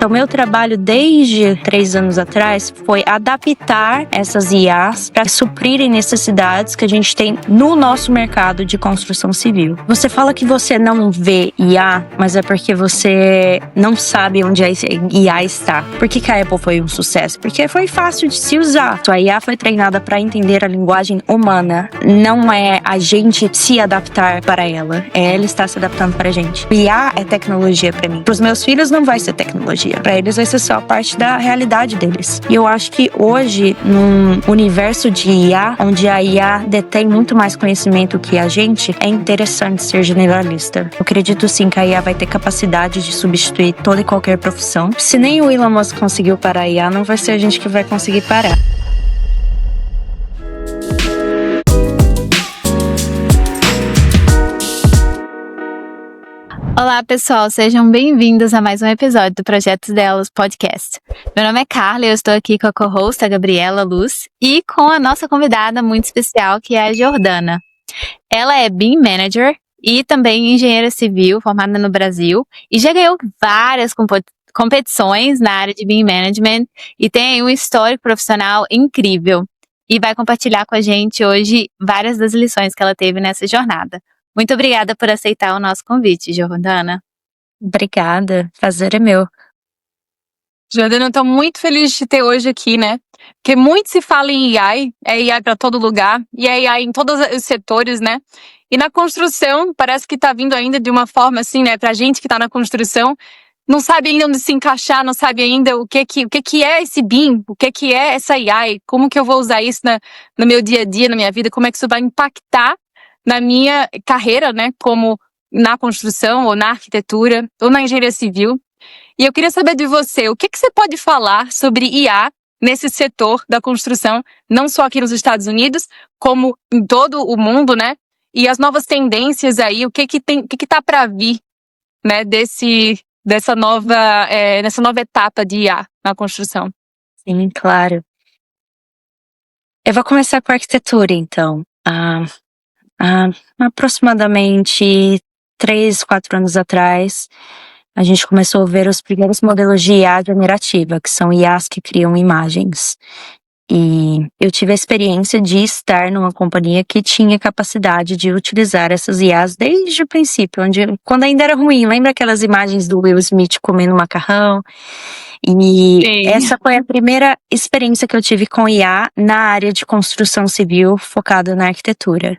Então, meu trabalho desde 3 anos atrás foi adaptar essas IAs para suprirem necessidades que a gente tem no nosso mercado de construção civil. Você fala que você não vê IA, mas é porque você não sabe onde a IA está. Por que a Apple foi um sucesso? Porque foi fácil de se usar. A IA foi treinada para entender a linguagem humana. Não é a gente se adaptar para ela, é ela estar se adaptando para a gente. IA é tecnologia para mim. Para os meus filhos não vai ser tecnologia. Para eles vai ser só parte da realidade deles. E eu acho que hoje, num universo de IA, onde a IA detém muito mais conhecimento que a gente, é interessante ser generalista. Eu acredito sim que a IA vai ter capacidade de substituir toda e qualquer profissão. Se nem o Elon Musk conseguiu parar a IA, não vai ser a gente que vai conseguir parar. Olá, pessoal, sejam bem-vindos a mais um episódio do Projetos Delas Podcast. Meu nome é Carla e eu estou aqui com a co-host, a Gabriela Luz, e com a nossa convidada muito especial, que é a Jordana. Ela é BIM Manager e também engenheira civil, formada no Brasil, e já ganhou várias competições na área de BIM Management e tem um histórico profissional incrível. E vai compartilhar com a gente hoje várias das lições que ela teve nessa jornada. Muito obrigada por aceitar o nosso convite, Jordana. Obrigada, prazer é meu. Jordana, eu tô muito feliz de te ter hoje aqui, né? Porque muito se fala em AI, é AI para todo lugar, e é AI em todos os setores, né? E na construção, parece que tá vindo ainda de uma forma assim, né? Pra gente que tá na construção, não sabe ainda onde se encaixar, não sabe ainda o que é esse BIM, o que é essa AI, como que eu vou usar isso no meu dia a dia, na minha vida, como é que isso vai impactar na minha carreira, né, como na construção, ou na arquitetura, ou na engenharia civil. E eu queria saber de você, o que você pode falar sobre IA nesse setor da construção, não só aqui nos Estados Unidos, como em todo o mundo, né? E as novas tendências aí, o que tá para vir, né, nessa nova etapa de IA na construção? Sim, claro. Eu vou começar com a arquitetura, então. Aproximadamente 3, 4 anos atrás, a gente começou a ver os primeiros modelos de IA generativa, que são IAs que criam imagens. E eu tive a experiência de estar numa companhia que tinha capacidade de utilizar essas IAs desde o princípio, quando ainda era ruim. Lembra aquelas imagens do Will Smith comendo macarrão? E Sim. essa foi a primeira experiência que eu tive com IA na área de construção civil, focada na arquitetura.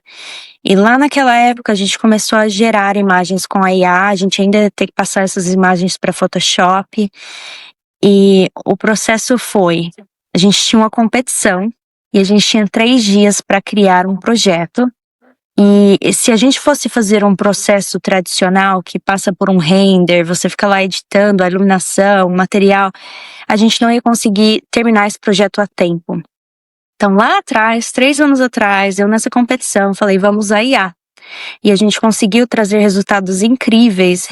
E lá naquela época a gente começou a gerar imagens com a IA, a gente ainda tem que passar essas imagens para Photoshop. E o processo foi, a gente tinha uma competição e a gente tinha 3 dias para criar um projeto. E se a gente fosse fazer um processo tradicional que passa por um render, você fica lá editando a iluminação, o material, a gente não ia conseguir terminar esse projeto a tempo. Então lá atrás, 3 anos atrás, eu nessa competição falei, vamos usar IA. E a gente conseguiu trazer resultados incríveis,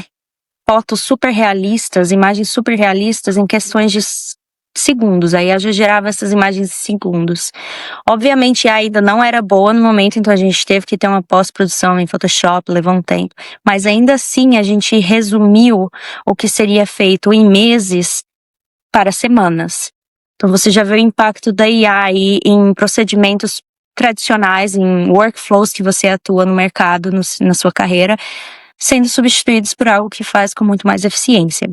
fotos super realistas, imagens super realistas em questões de segundos. A IA já gerava essas imagens em segundos. Obviamente a IA ainda não era boa no momento, então a gente teve que ter uma pós-produção em Photoshop, levou um tempo. Mas ainda assim a gente resumiu o que seria feito em meses para semanas. Então você já vê o impacto da IA aí em procedimentos tradicionais, em workflows que você atua no mercado, na sua carreira, sendo substituídos por algo que faz com muito mais eficiência.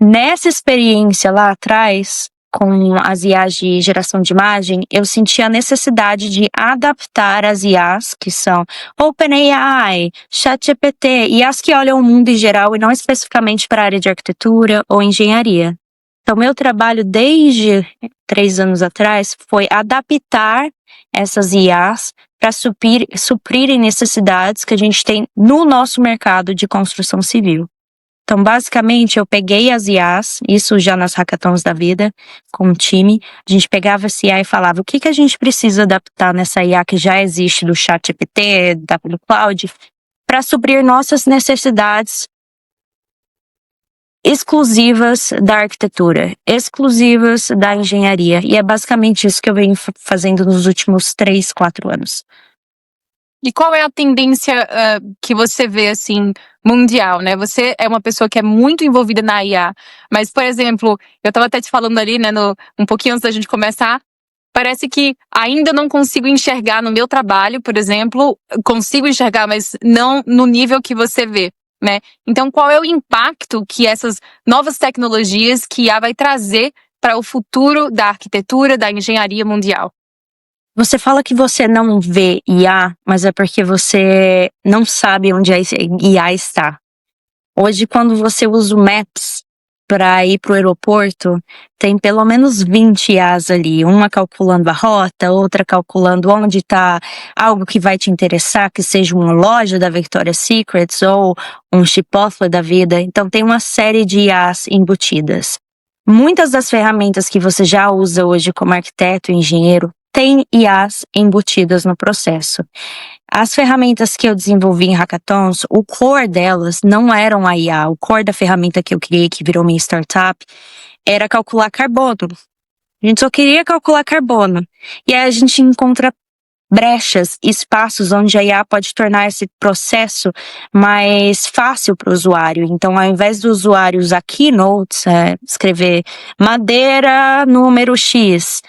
Nessa experiência lá atrás, com as IAs de geração de imagem, eu senti a necessidade de adaptar as IAs, que são OpenAI, ChatGPT, IAs que olham o mundo em geral e não especificamente para a área de arquitetura ou engenharia. Então, meu trabalho desde 3 anos atrás foi adaptar essas IAs para suprirem necessidades que a gente tem no nosso mercado de construção civil. Então, basicamente, eu peguei as IAs, isso já nas hackathons da vida, com o time, a gente pegava essa IA e falava o que a gente precisa adaptar nessa IA que já existe do ChatGPT, da Cloud, para suprir nossas necessidades exclusivas da arquitetura, exclusivas da engenharia. E é basicamente isso que eu venho fazendo nos últimos 3, 4 anos. E qual é a tendência que você vê, assim, mundial, né? Você é uma pessoa que é muito envolvida na IA, mas, por exemplo, eu tava até te falando ali, né, um pouquinho antes da gente começar, parece que ainda não consigo enxergar no meu trabalho, por exemplo, consigo enxergar, mas não no nível que você vê, né? Então, qual é o impacto que essas novas tecnologias que IA vai trazer para o futuro da arquitetura, da engenharia mundial? Você fala que você não vê IA, mas é porque você não sabe onde a IA está. Hoje, quando você usa o Maps para ir para o aeroporto, tem pelo menos 20 IAs ali. Uma calculando a rota, outra calculando onde está algo que vai te interessar, que seja uma loja da Victoria's Secrets ou um Chipotle da vida. Então, tem uma série de IAs embutidas. Muitas das ferramentas que você já usa hoje como arquiteto e engenheiro têm IAs embutidas no processo. As ferramentas que eu desenvolvi em hackathons, o core delas não eram a IA. O core da ferramenta que eu criei, que virou minha startup, era calcular carbono. A gente só queria calcular carbono. E aí a gente encontra brechas, espaços onde a IA pode tornar esse processo mais fácil para o usuário. Então, ao invés do usuário usar keynotes, escrever madeira número X,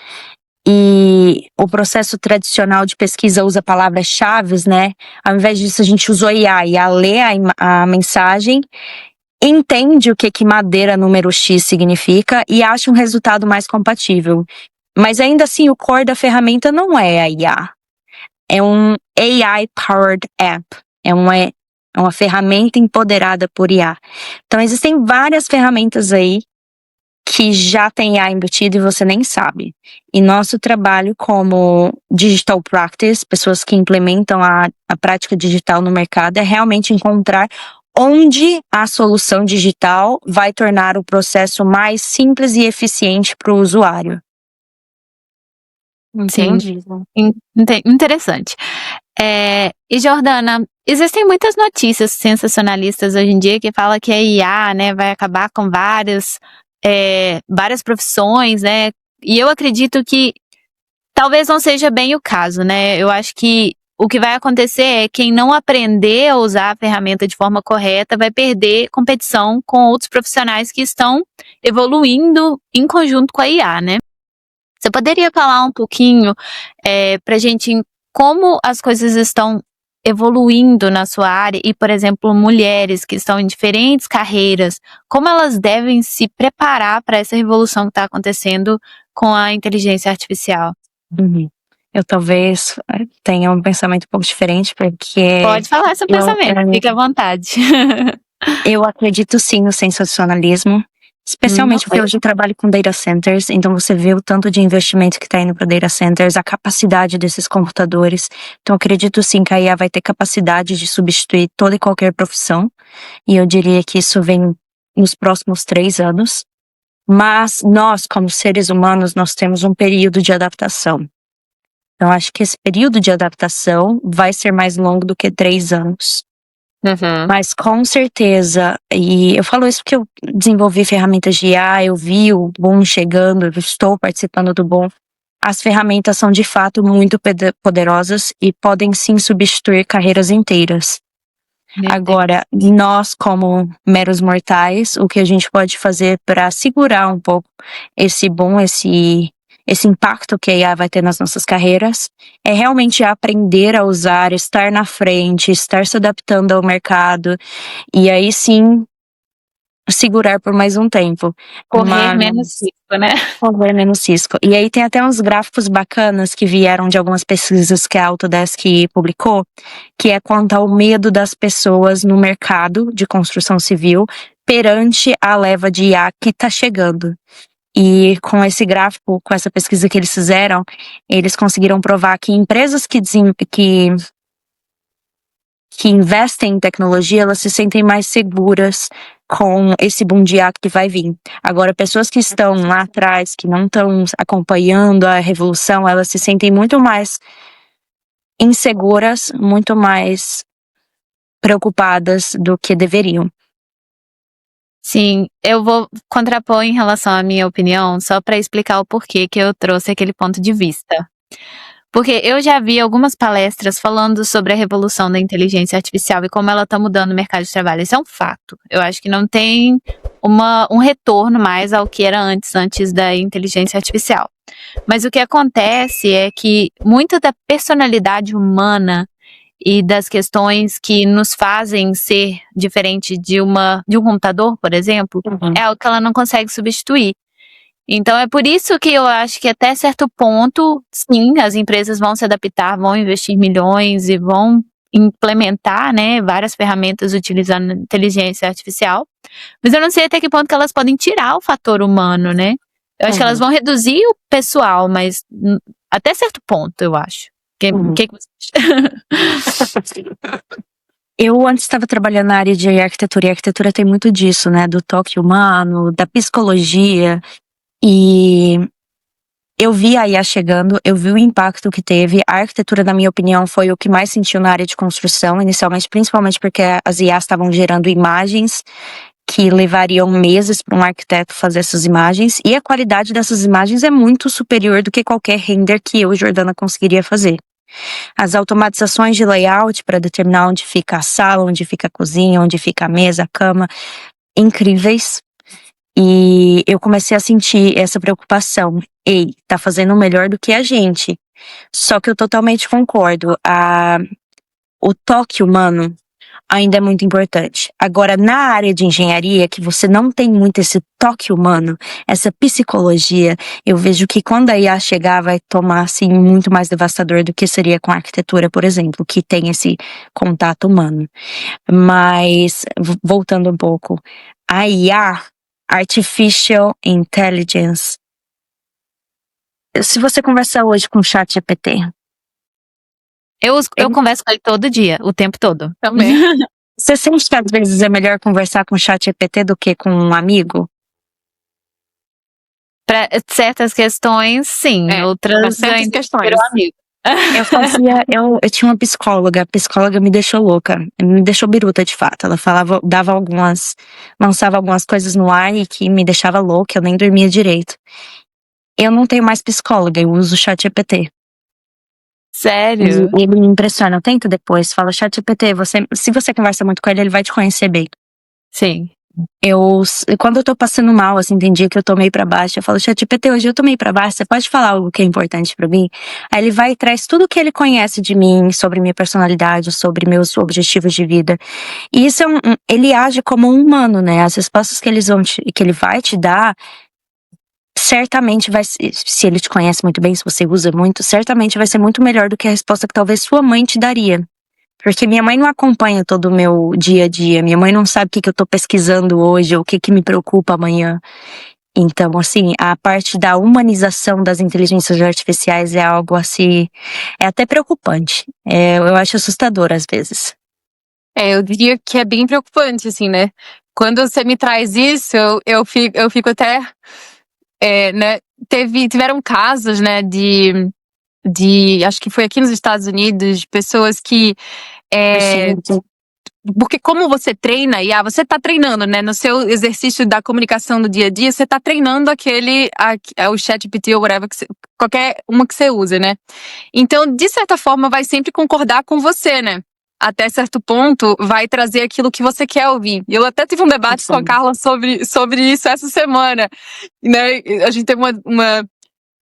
e o processo tradicional de pesquisa usa palavras-chave, né? Ao invés disso, a gente usou IA. IA lê a mensagem, entende o que madeira número X significa e acha um resultado mais compatível. Mas ainda assim, o core da ferramenta não é a IA. É um AI-powered app. É uma ferramenta empoderada por IA. Então, existem várias ferramentas aí que já tem IA embutido e você nem sabe. E nosso trabalho como digital practice, pessoas que implementam a prática digital no mercado, é realmente encontrar onde a solução digital vai tornar o processo mais simples e eficiente para o usuário. Entendi. Interessante. E Jordana, existem muitas notícias sensacionalistas hoje em dia que falam que a IA, né, vai acabar com várias profissões, né? E eu acredito que talvez não seja bem o caso, né? Eu acho que o que vai acontecer é quem não aprender a usar a ferramenta de forma correta vai perder competição com outros profissionais que estão evoluindo em conjunto com a IA, né? Você poderia falar um pouquinho pra gente como as coisas estão evoluindo na sua área e, por exemplo, mulheres que estão em diferentes carreiras, como elas devem se preparar para essa revolução que está acontecendo com a inteligência artificial? Uhum. Eu talvez tenha um pensamento um pouco diferente, porque Pode falar seu pensamento, fique à vontade. eu acredito sim no sensacionalismo, especialmente porque hoje eu trabalho com data centers, então você vê o tanto de investimento que está indo para data centers, a capacidade desses computadores. Então eu acredito sim que a IA vai ter capacidade de substituir toda e qualquer profissão, e eu diria que isso vem nos próximos 3 anos. Mas nós, como seres humanos, nós temos um período de adaptação. Então acho que esse período de adaptação vai ser mais longo do que 3 anos. Mas com certeza, e eu falo isso porque eu desenvolvi ferramentas de IA, eu vi o boom chegando, eu estou participando do boom. As ferramentas são de fato muito poderosas e podem sim substituir carreiras inteiras. Agora, nós como meros mortais, o que a gente pode fazer para segurar um pouco esse boom, esse impacto que a IA vai ter nas nossas carreiras, é realmente aprender a usar, estar na frente, estar se adaptando ao mercado, e aí sim, segurar por mais um tempo. Correr menos risco, né? Correr menos risco. E aí tem até uns gráficos bacanas que vieram de algumas pesquisas que a Autodesk publicou, que é quanto ao medo das pessoas no mercado de construção civil perante a leva de IA que está chegando. E com esse gráfico, com essa pesquisa que eles fizeram, eles conseguiram provar que empresas que investem em tecnologia, elas se sentem mais seguras com esse boom de IA que vai vir. Agora, pessoas que estão lá atrás, que não estão acompanhando a revolução, elas se sentem muito mais inseguras, muito mais preocupadas do que deveriam. Sim, eu vou contrapor em relação à minha opinião, só para explicar o porquê que eu trouxe aquele ponto de vista. Porque eu já vi algumas palestras falando sobre a revolução da inteligência artificial e como ela está mudando o mercado de trabalho. Isso é um fato. Eu acho que não tem um retorno mais ao que era antes da inteligência artificial. Mas o que acontece é que muita da personalidade humana e das questões que nos fazem ser diferente de um computador, por exemplo, é algo que ela não consegue substituir. Então é por isso que eu acho que até certo ponto, sim, as empresas vão se adaptar, vão investir milhões e vão implementar, né, várias ferramentas utilizando inteligência artificial. Mas eu não sei até que ponto que elas podem tirar o fator humano, né? Eu acho que elas vão reduzir o pessoal, mas até certo ponto, eu acho. O que você acha? Eu antes estava trabalhando na área de arquitetura, e a arquitetura tem muito disso, né? Do toque humano, da psicologia. E eu vi a IA chegando, eu vi o impacto que teve. A arquitetura, na minha opinião, foi o que mais sentiu na área de construção, inicialmente, principalmente porque as IAs estavam gerando imagens que levariam meses para um arquiteto fazer essas imagens. E a qualidade dessas imagens é muito superior do que qualquer render que eu, Jordana, conseguiria fazer. As automatizações de layout para determinar onde fica a sala, onde fica a cozinha, onde fica a mesa, a cama, incríveis. E eu comecei a sentir essa preocupação. Ei, tá fazendo melhor do que a gente. Só que eu totalmente concordo. O toque humano ainda é muito importante. Agora, na área de engenharia, que você não tem muito esse toque humano, essa psicologia, eu vejo que quando a IA chegar, vai tomar, assim, muito mais devastador do que seria com a arquitetura, por exemplo, que tem esse contato humano. Mas, voltando um pouco, a IA, Artificial Intelligence, se você conversar hoje com o ChatGPT, eu converso com ele todo dia, o tempo todo. Também. Você sente que às vezes é melhor conversar com o ChatGPT do que com um amigo? Para certas questões, sim. Outras certas ainda questões. virou amigo. Eu tinha uma psicóloga, a psicóloga me deixou louca, me deixou biruta de fato. Ela lançava algumas coisas no ar e que me deixava louca, eu nem dormia direito. Eu não tenho mais psicóloga, eu uso o ChatGPT. Sério? Ele me impressiona, tenta depois, fala, ChatGPT, se você conversa muito com ele vai te conhecer bem. Sim. Quando eu tô passando mal, assim, tem dia que eu tô meio pra baixo, eu falo, ChatGPT, hoje eu tô meio pra baixo, você pode falar algo que é importante pra mim? Aí ele vai e traz tudo que ele conhece de mim, sobre minha personalidade, sobre meus objetivos de vida. E isso ele age como um humano, né? As respostas que ele vai te dar, certamente se ele te conhece muito bem, se você usa muito, certamente vai ser muito melhor do que a resposta que talvez sua mãe te daria. Porque minha mãe não acompanha todo o meu dia a dia, minha mãe não sabe o que eu tô pesquisando hoje, ou o que me preocupa amanhã. Então, assim, a parte da humanização das inteligências artificiais é algo assim, é até preocupante. Eu acho assustador às vezes. Eu diria que é bem preocupante, assim, né? Quando você me traz isso, eu fico até, né? Tiveram casos, né, acho que foi aqui nos Estados Unidos, de pessoas que, porque como você treina, e você tá treinando, né, no seu exercício da comunicação do dia a dia, você tá treinando o ChatGPT ou whatever, qualquer uma que você use, né? Então, de certa forma, vai sempre concordar com você, né? Até certo ponto, vai trazer aquilo que você quer ouvir. Eu até tive um debate com a Carla sobre isso essa semana, né? A gente teve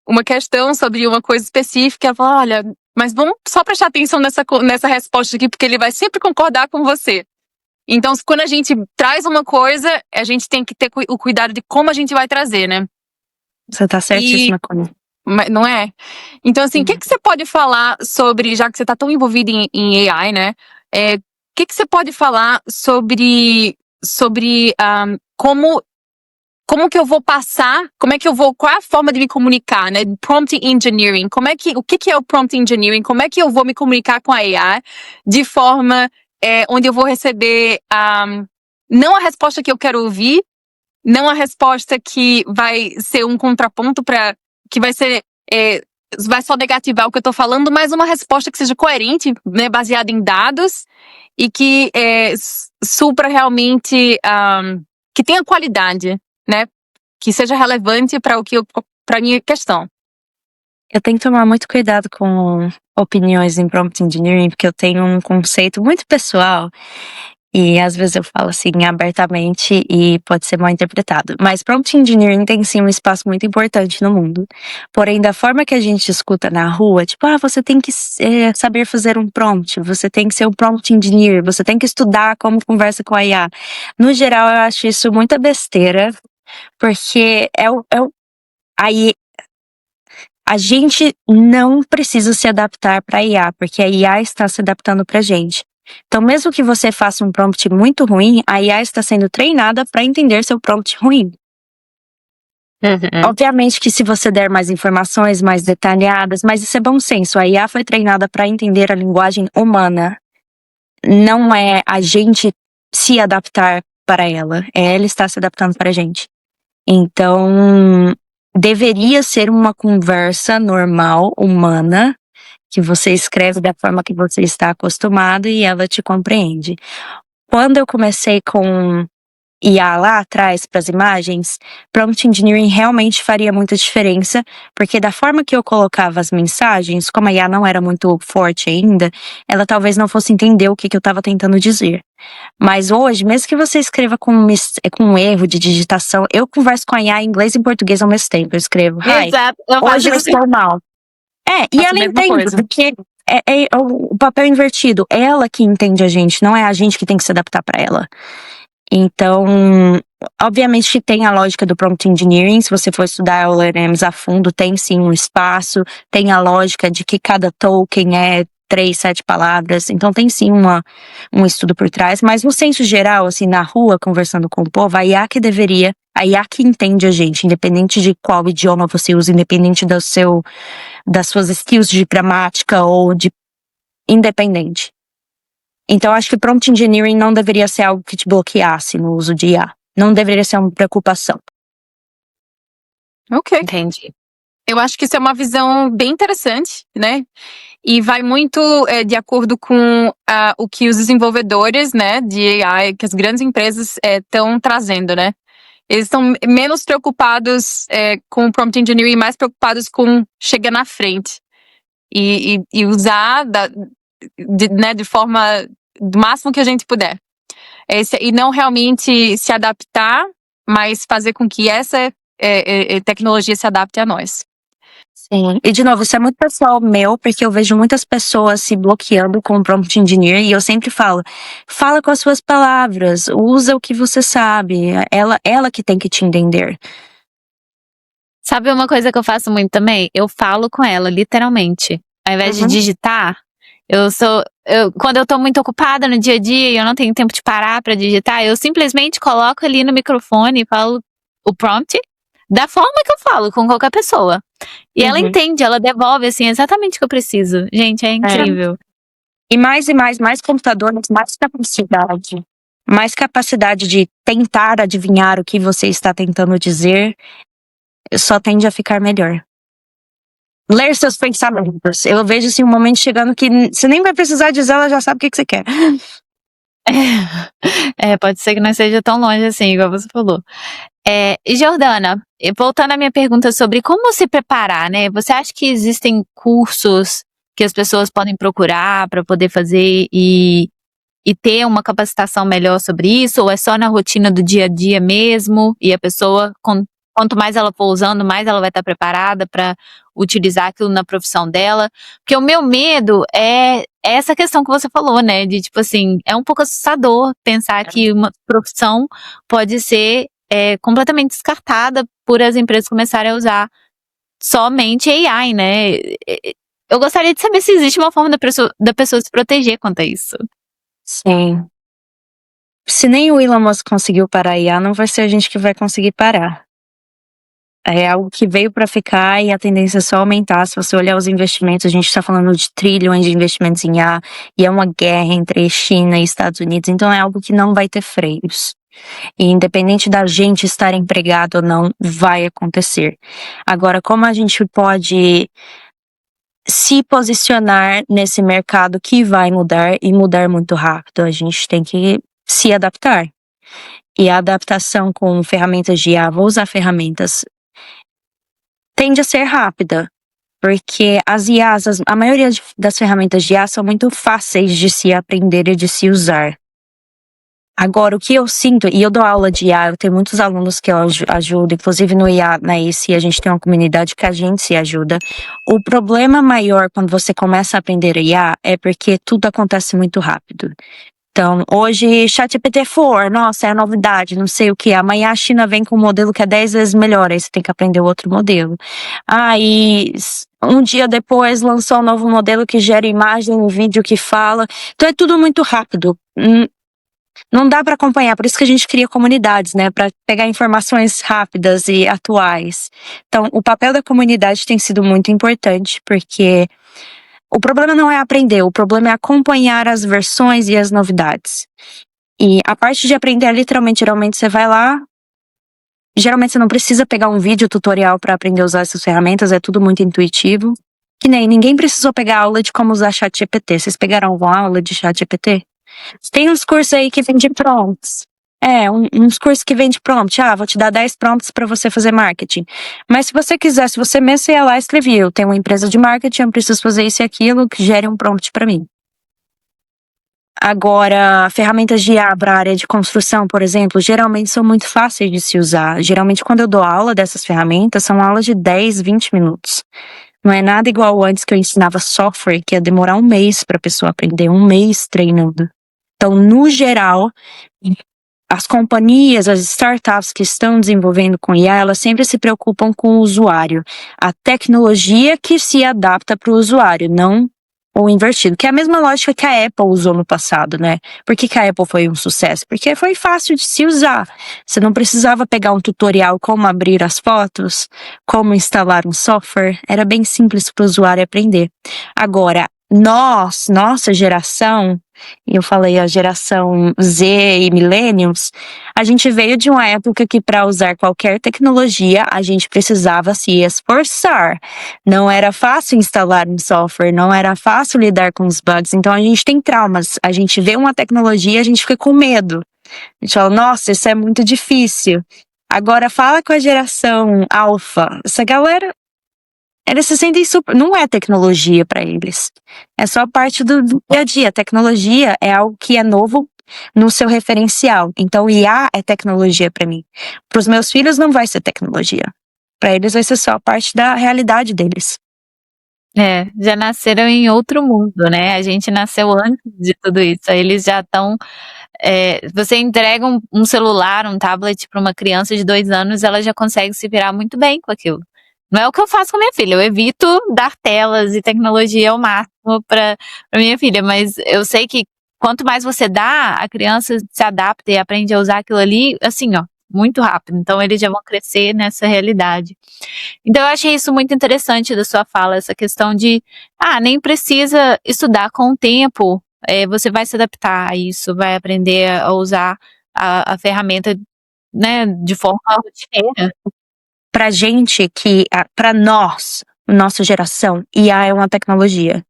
uma questão sobre uma coisa específica. Ela falou, olha, mas vamos só prestar atenção nessa resposta aqui, porque ele vai sempre concordar com você. Então, quando a gente traz uma coisa, a gente tem que ter o cuidado de como a gente vai trazer, né? Você tá certíssima, Connie. Não é? Então, assim, o que você pode falar sobre, já que você tá tão envolvido em AI, né? O que você pode falar sobre como que eu vou passar, qual é a forma de me comunicar, né? Prompt engineering, o que é o prompt engineering? Como é que eu vou me comunicar com a AI de forma onde eu vou receber não a resposta que eu quero ouvir, não a resposta que vai ser um contraponto que vai só negativar o que eu tô falando, mas uma resposta que seja coerente, né, baseada em dados e que supra realmente, que tenha qualidade, né, que seja relevante para a minha questão. Eu tenho que tomar muito cuidado com opiniões em prompt engineering, porque eu tenho um conceito muito pessoal e às vezes eu falo assim abertamente e pode ser mal interpretado. Mas prompt engineering tem sim um espaço muito importante no mundo. Porém, da forma que a gente escuta na rua, tipo, você tem que saber fazer um prompt, você tem que ser um prompt engineer, você tem que estudar como conversa com a IA. No geral, eu acho isso muita besteira, porque aí a gente não precisa se adaptar para a IA, porque a IA está se adaptando para a gente. Então, mesmo que você faça um prompt muito ruim, a IA está sendo treinada para entender seu prompt ruim. Obviamente que se você der mais informações mais detalhadas, mas isso é bom senso. A IA foi treinada para entender a linguagem humana. Não é a gente se adaptar para ela, é ela estar se adaptando para a gente. Então, deveria ser uma conversa normal, humana, que você escreve da forma que você está acostumado e ela te compreende. Quando eu comecei com IA lá atrás para as imagens, prompt engineering realmente faria muita diferença, porque da forma que eu colocava as mensagens, como a IA não era muito forte ainda, ela talvez não fosse entender o que eu estava tentando dizer. Mas hoje, mesmo que você escreva com um erro de digitação, eu converso com a IA em inglês e em português ao mesmo tempo. Eu escrevo, hi, Exato, eu hoje faço eu isso. estou mal. E Faço a ela mesma entende, coisa. porque é o papel invertido. Ela que entende a gente, não é a gente que tem que se adaptar para ela. Então, obviamente que tem a lógica do prompt engineering, se você for estudar LLMs a fundo, tem sim um espaço, tem a lógica de que cada token é 3, 7 palavras, então tem sim um estudo por trás, mas no senso geral, assim, na rua, conversando com o povo, a IA que entende a gente, independente de qual idioma você usa, independente das suas skills de gramática ou de independente. Então, acho que prompt engineering não deveria ser algo que te bloqueasse no uso de IA. Não deveria ser uma preocupação. Ok. Entendi. Eu acho que isso é uma visão bem interessante, né? E vai muito de acordo com o que os desenvolvedores, né, de AI, que as grandes empresas estão trazendo, né? Eles estão menos preocupados com o prompt engineering, mais preocupados com chegar na frente e usar de forma do máximo que a gente puder. E não realmente se adaptar, mas fazer com que essa tecnologia se adapte a nós. Sim. E, de novo, isso é muito pessoal meu, porque eu vejo muitas pessoas se bloqueando com o prompt engineer e eu sempre fala com as suas palavras, usa o que você sabe, ela que tem que te entender. Sabe uma coisa que eu faço muito também? Eu falo com ela, literalmente. Ao invés de digitar, quando eu tô muito ocupada no dia a dia e eu não tenho tempo de parar pra digitar, eu simplesmente coloco ali no microfone e falo o prompt da forma que eu falo com qualquer pessoa. E ela entende, ela devolve assim exatamente o que eu preciso. Gente, é incrível. E mais computadores, mais capacidade de tentar adivinhar o que você está tentando dizer, só tende a ficar melhor. Ler seus pensamentos. Eu vejo assim um momento chegando que você nem vai precisar dizer, ela já sabe o que você quer. Pode ser que não esteja tão longe assim, igual você falou. E Jordana, voltando à minha pergunta sobre como se preparar, né? Você acha que existem cursos que as pessoas podem procurar para poder fazer e ter uma capacitação melhor sobre isso? Ou é só na rotina do dia a dia mesmo? E a pessoa, quanto mais ela for usando, mais ela vai estar preparada para utilizar aquilo na profissão dela? Porque o meu medo é essa questão que você falou, né? De tipo assim, é um pouco assustador pensar que uma profissão pode ser completamente descartada por as empresas começarem a usar somente AI, né? Eu gostaria de saber se existe uma forma da pessoa se proteger quanto a isso. Sim. Se nem o Elon Musk conseguiu parar a IA, não vai ser a gente que vai conseguir parar. É algo que veio para ficar e a tendência é só aumentar. Se você olhar os investimentos, a gente está falando de trilhões de investimentos em IA e é uma guerra entre China e Estados Unidos, então é algo que não vai ter freios. E independente da gente estar empregado ou não, vai acontecer. Agora, como a gente pode se posicionar nesse mercado que vai mudar e mudar muito rápido? A gente tem que se adaptar. E a adaptação com ferramentas de IA, vou usar ferramentas, tende a ser rápida. Porque as IAs, a maioria das ferramentas de IA são muito fáceis de se aprender e de se usar. Agora, o que eu sinto, e eu dou aula de IA, eu tenho muitos alunos que eu ajudo, inclusive no IA, na IC, a gente tem uma comunidade que a gente se ajuda. O problema maior quando você começa a aprender IA é porque tudo acontece muito rápido. Então, hoje, ChatGPT-4, nossa, é a novidade, não sei o que. Amanhã a China vem com um modelo que é 10 vezes melhor, aí você tem que aprender outro modelo. E um dia depois lançou um novo modelo que gera imagem, um vídeo que fala. Então é tudo muito rápido. Não dá para acompanhar, por isso que a gente cria comunidades, né, para pegar informações rápidas e atuais. Então, o papel da comunidade tem sido muito importante, porque o problema não é aprender, o problema é acompanhar as versões e as novidades. E a parte de aprender é literalmente, geralmente você vai lá, geralmente você não precisa pegar um vídeo tutorial para aprender a usar essas ferramentas, é tudo muito intuitivo. Que nem ninguém precisou pegar aula de como usar ChatGPT. Vocês pegaram alguma aula de ChatGPT? Tem uns cursos aí que vem de prompts. Uns cursos que vem de prompt. Vou te dar 10 prompts para você fazer marketing. Mas se você quiser, se você mesmo ia lá e escrevia, eu tenho uma empresa de marketing, eu preciso fazer isso e aquilo, que gere um prompt para mim. Agora, ferramentas de IA para a área de construção, por exemplo, geralmente são muito fáceis de se usar. Geralmente, quando eu dou aula dessas ferramentas, são aulas de 10, 20 minutos. Não é nada igual antes que eu ensinava software, que ia demorar um mês para a pessoa aprender, um mês treinando. Então, no geral, as companhias, as startups que estão desenvolvendo com IA, elas sempre se preocupam com o usuário. A tecnologia que se adapta para o usuário, não o invertido. Que é a mesma lógica que a Apple usou no passado, né? Por que a Apple foi um sucesso? Porque foi fácil de se usar. Você não precisava pegar um tutorial como abrir as fotos, como instalar um software. Era bem simples para o usuário aprender. Agora, nossa geração, eu falei a geração Z e Millennials, a gente veio de uma época que para usar qualquer tecnologia a gente precisava se esforçar. Não era fácil instalar um software, não era fácil lidar com os bugs, então a gente tem traumas. A gente vê uma tecnologia, a gente fica com medo. A gente fala, nossa, isso é muito difícil. Agora fala com a geração alfa, essa galera, eles se sentem super. Não é tecnologia para eles. É só parte do dia a dia. A tecnologia é algo que é novo no seu referencial. Então, IA é tecnologia para mim. Para os meus filhos, não vai ser tecnologia. Para eles, vai ser só parte da realidade deles. Já nasceram em outro mundo, né? A gente nasceu antes de tudo isso. Aí eles já estão. Você entrega um celular, um tablet para uma criança de 2 anos, ela já consegue se virar muito bem com aquilo. Não é o que eu faço com minha filha. Eu evito dar telas e tecnologia ao máximo para minha filha, mas eu sei que quanto mais você dá, a criança se adapta e aprende a usar aquilo ali, assim, muito rápido. Então eles já vão crescer nessa realidade. Então eu achei isso muito interessante da sua fala, essa questão de, nem precisa estudar com o tempo, você vai se adaptar a isso, vai aprender a usar a ferramenta, né, de forma rotineira. Pra gente pra nós, nossa geração, IA é uma tecnologia.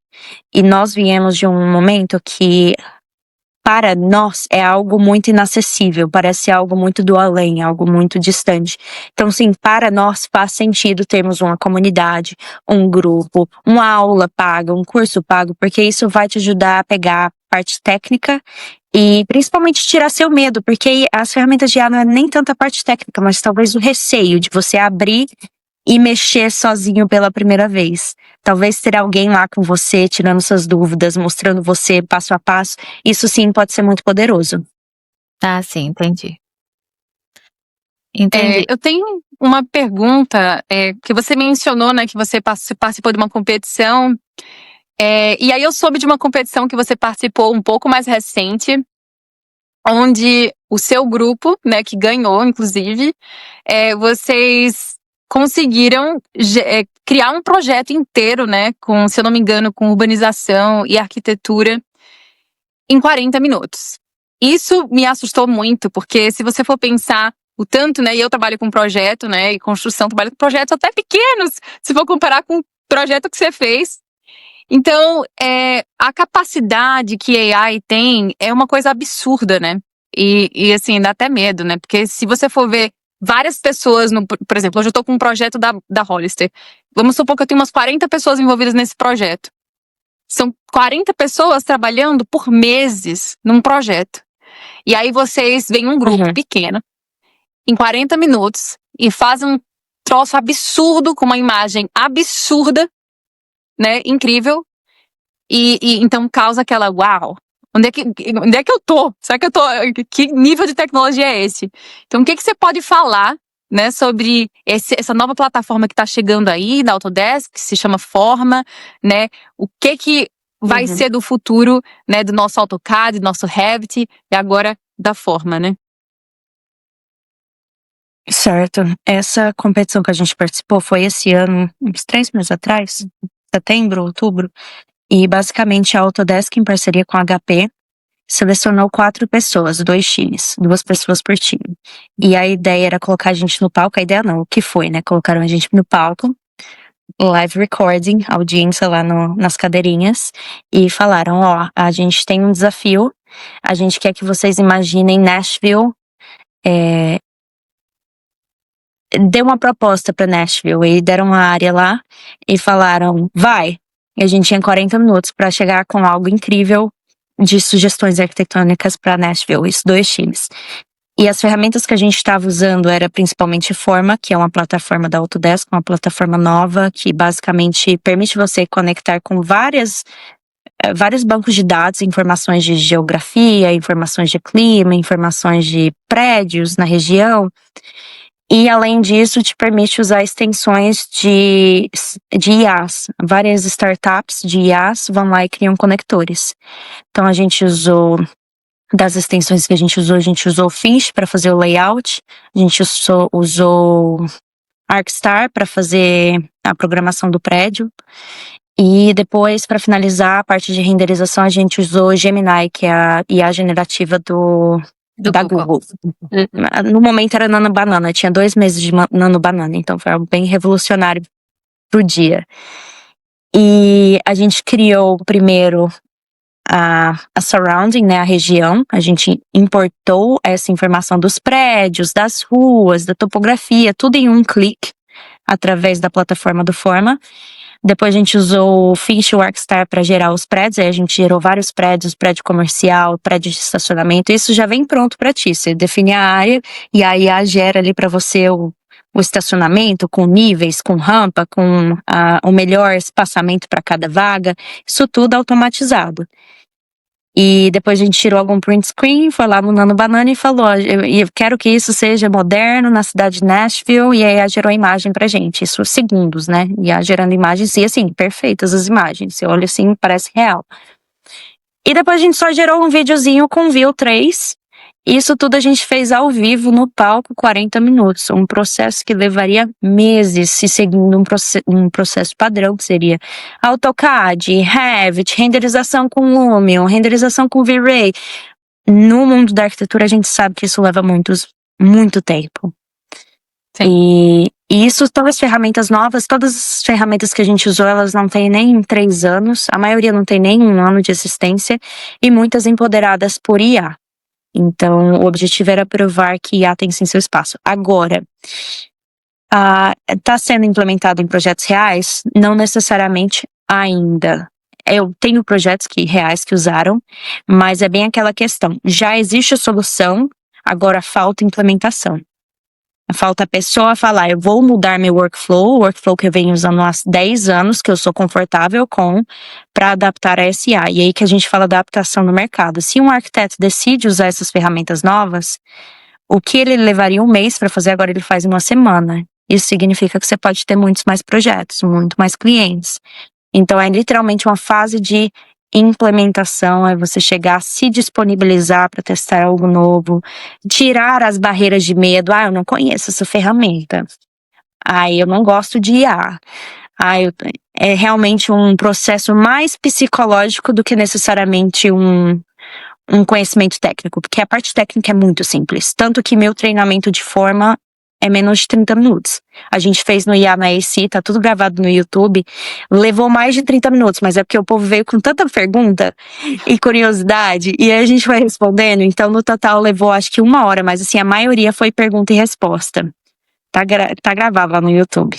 E nós viemos de um momento que, para nós, é algo muito inacessível, parece algo muito do além, algo muito distante. Então, sim, para nós faz sentido termos uma comunidade, um grupo, uma aula paga, um curso pago, porque isso vai te ajudar a pegar a parte técnica e principalmente tirar seu medo, porque as ferramentas de IA não é nem tanta parte técnica, mas talvez o receio de você abrir e mexer sozinho pela primeira vez. Talvez ter alguém lá com você, tirando suas dúvidas, mostrando você passo a passo. Isso sim pode ser muito poderoso. Sim, entendi. Entendi. Eu tenho uma pergunta, que você mencionou, né, que você participou de uma competição. E aí eu soube de uma competição que você participou um pouco mais recente, onde o seu grupo, né, que ganhou, inclusive, vocês conseguiram criar um projeto inteiro, né, com, se eu não me engano, com urbanização e arquitetura em 40 minutos. Isso me assustou muito, porque se você for pensar o tanto, né, e eu trabalho com projeto, né, e construção, trabalho com projetos até pequenos, se for comparar com o projeto que você fez. Então, a capacidade que a AI tem é uma coisa absurda, né? E assim, dá até medo, né? Porque se você for ver várias pessoas, por exemplo, hoje eu tô com um projeto da Hollister. Vamos supor que eu tenho umas 40 pessoas envolvidas nesse projeto. São 40 pessoas trabalhando por meses num projeto. E aí vocês veem um grupo pequeno, em 40 minutos, e fazem um troço absurdo, com uma imagem absurda, né, incrível, e então causa aquela, uau, onde é que eu tô? Será que eu tô, que nível de tecnologia é esse? Então o que você pode falar, né, sobre essa nova plataforma que tá chegando aí, da Autodesk, que se chama Forma, né, o que vai ser do futuro, né, do nosso AutoCAD, do nosso Revit, e agora da Forma, né? Certo. Essa competição que a gente participou foi esse ano, uns 3 meses atrás, setembro, outubro. E basicamente a Autodesk, em parceria com a HP, selecionou 4 pessoas, 2 times, 2 pessoas por time. E a ideia era colocar a gente no palco, a ideia não, o que foi, né? Colocaram a gente no palco, live recording, audiência lá nas cadeirinhas, e falaram, ó, a gente tem um desafio, a gente quer que vocês imaginem Nashville, deu uma proposta pra Nashville, e deram uma área lá, e falaram, vai! E a gente tinha 40 minutos pra chegar com algo incrível de sugestões arquitetônicas pra Nashville, isso 2 times. E as ferramentas que a gente estava usando era principalmente Forma, que é uma plataforma da Autodesk, uma plataforma nova, que basicamente permite você conectar com vários bancos de dados, informações de geografia, informações de clima, informações de prédios na região. E, além disso, te permite usar extensões de IaaS. Várias startups de IaaS vão lá e criam conectores. Então, a gente usou, das extensões que a gente usou Finch para fazer o layout, a gente usou ArcStar para fazer a programação do prédio. E depois, para finalizar a parte de renderização, a gente usou Gemini, que é a IA generativa da Google. No momento era Nano Banana, tinha 2 meses de Nano Banana, então foi algo bem revolucionário pro dia. E a gente criou primeiro a surrounding, né, a região. A gente importou essa informação dos prédios, das ruas, da topografia, tudo em um clique, através da plataforma do Forma. Depois a gente usou o Finch e o ArcStar para gerar os prédios, aí a gente gerou vários prédios, prédio comercial, prédio de estacionamento, isso já vem pronto para ti, você define a área e a IA gera ali para você o estacionamento com níveis, com rampa, com o melhor espaçamento para cada vaga, isso tudo automatizado. E depois a gente tirou algum print screen, foi lá no Nano Banana e falou, ó, eu quero que isso seja moderno na cidade de Nashville, e aí ela gerou a imagem pra gente, isso segundos, né, e ela gerando imagens, e assim, perfeitas as imagens, você olha assim, parece real. E depois a gente só gerou um videozinho com View 3, isso tudo a gente fez ao vivo no palco, 40 minutos, um processo que levaria meses, se seguindo um processo padrão, que seria AutoCAD, Revit, renderização com Lumion, renderização com V-Ray. No mundo da arquitetura, a gente sabe que isso leva muito tempo. Sim. E isso, todas as ferramentas novas, todas as ferramentas que a gente usou, elas não têm nem 3 anos, a maioria não tem nem 1 ano de existência, e muitas empoderadas por IA. Então, o objetivo era provar que IA tem sim seu espaço. Agora, está sendo implementado em projetos reais? Não necessariamente ainda. Eu tenho projetos reais que usaram, mas é bem aquela questão. Já existe a solução, agora falta implementação. Falta a pessoa falar, eu vou mudar meu workflow, o workflow que eu venho usando há 10 anos, que eu sou confortável com, para adaptar a SA. E aí que a gente fala da adaptação no mercado. Se um arquiteto decide usar essas ferramentas novas, o que ele levaria 1 mês para fazer, agora ele faz em 1 semana. Isso significa que você pode ter muitos mais projetos, muito mais clientes. Então é literalmente uma fase de implementação, é você chegar a se disponibilizar para testar algo novo, tirar as barreiras de medo, eu não conheço essa ferramenta, eu não gosto de IA, é realmente um processo mais psicológico do que necessariamente um conhecimento técnico, porque a parte técnica é muito simples, tanto que meu treinamento de Forma é menos de 30 minutos. A gente fez no IA na AC, tá tudo gravado no YouTube. Levou mais de 30 minutos, mas é porque o povo veio com tanta pergunta e curiosidade, e aí a gente vai respondendo. Então, no total, levou acho que 1 hora, mas assim, a maioria foi pergunta e resposta. Tá gravado lá no YouTube.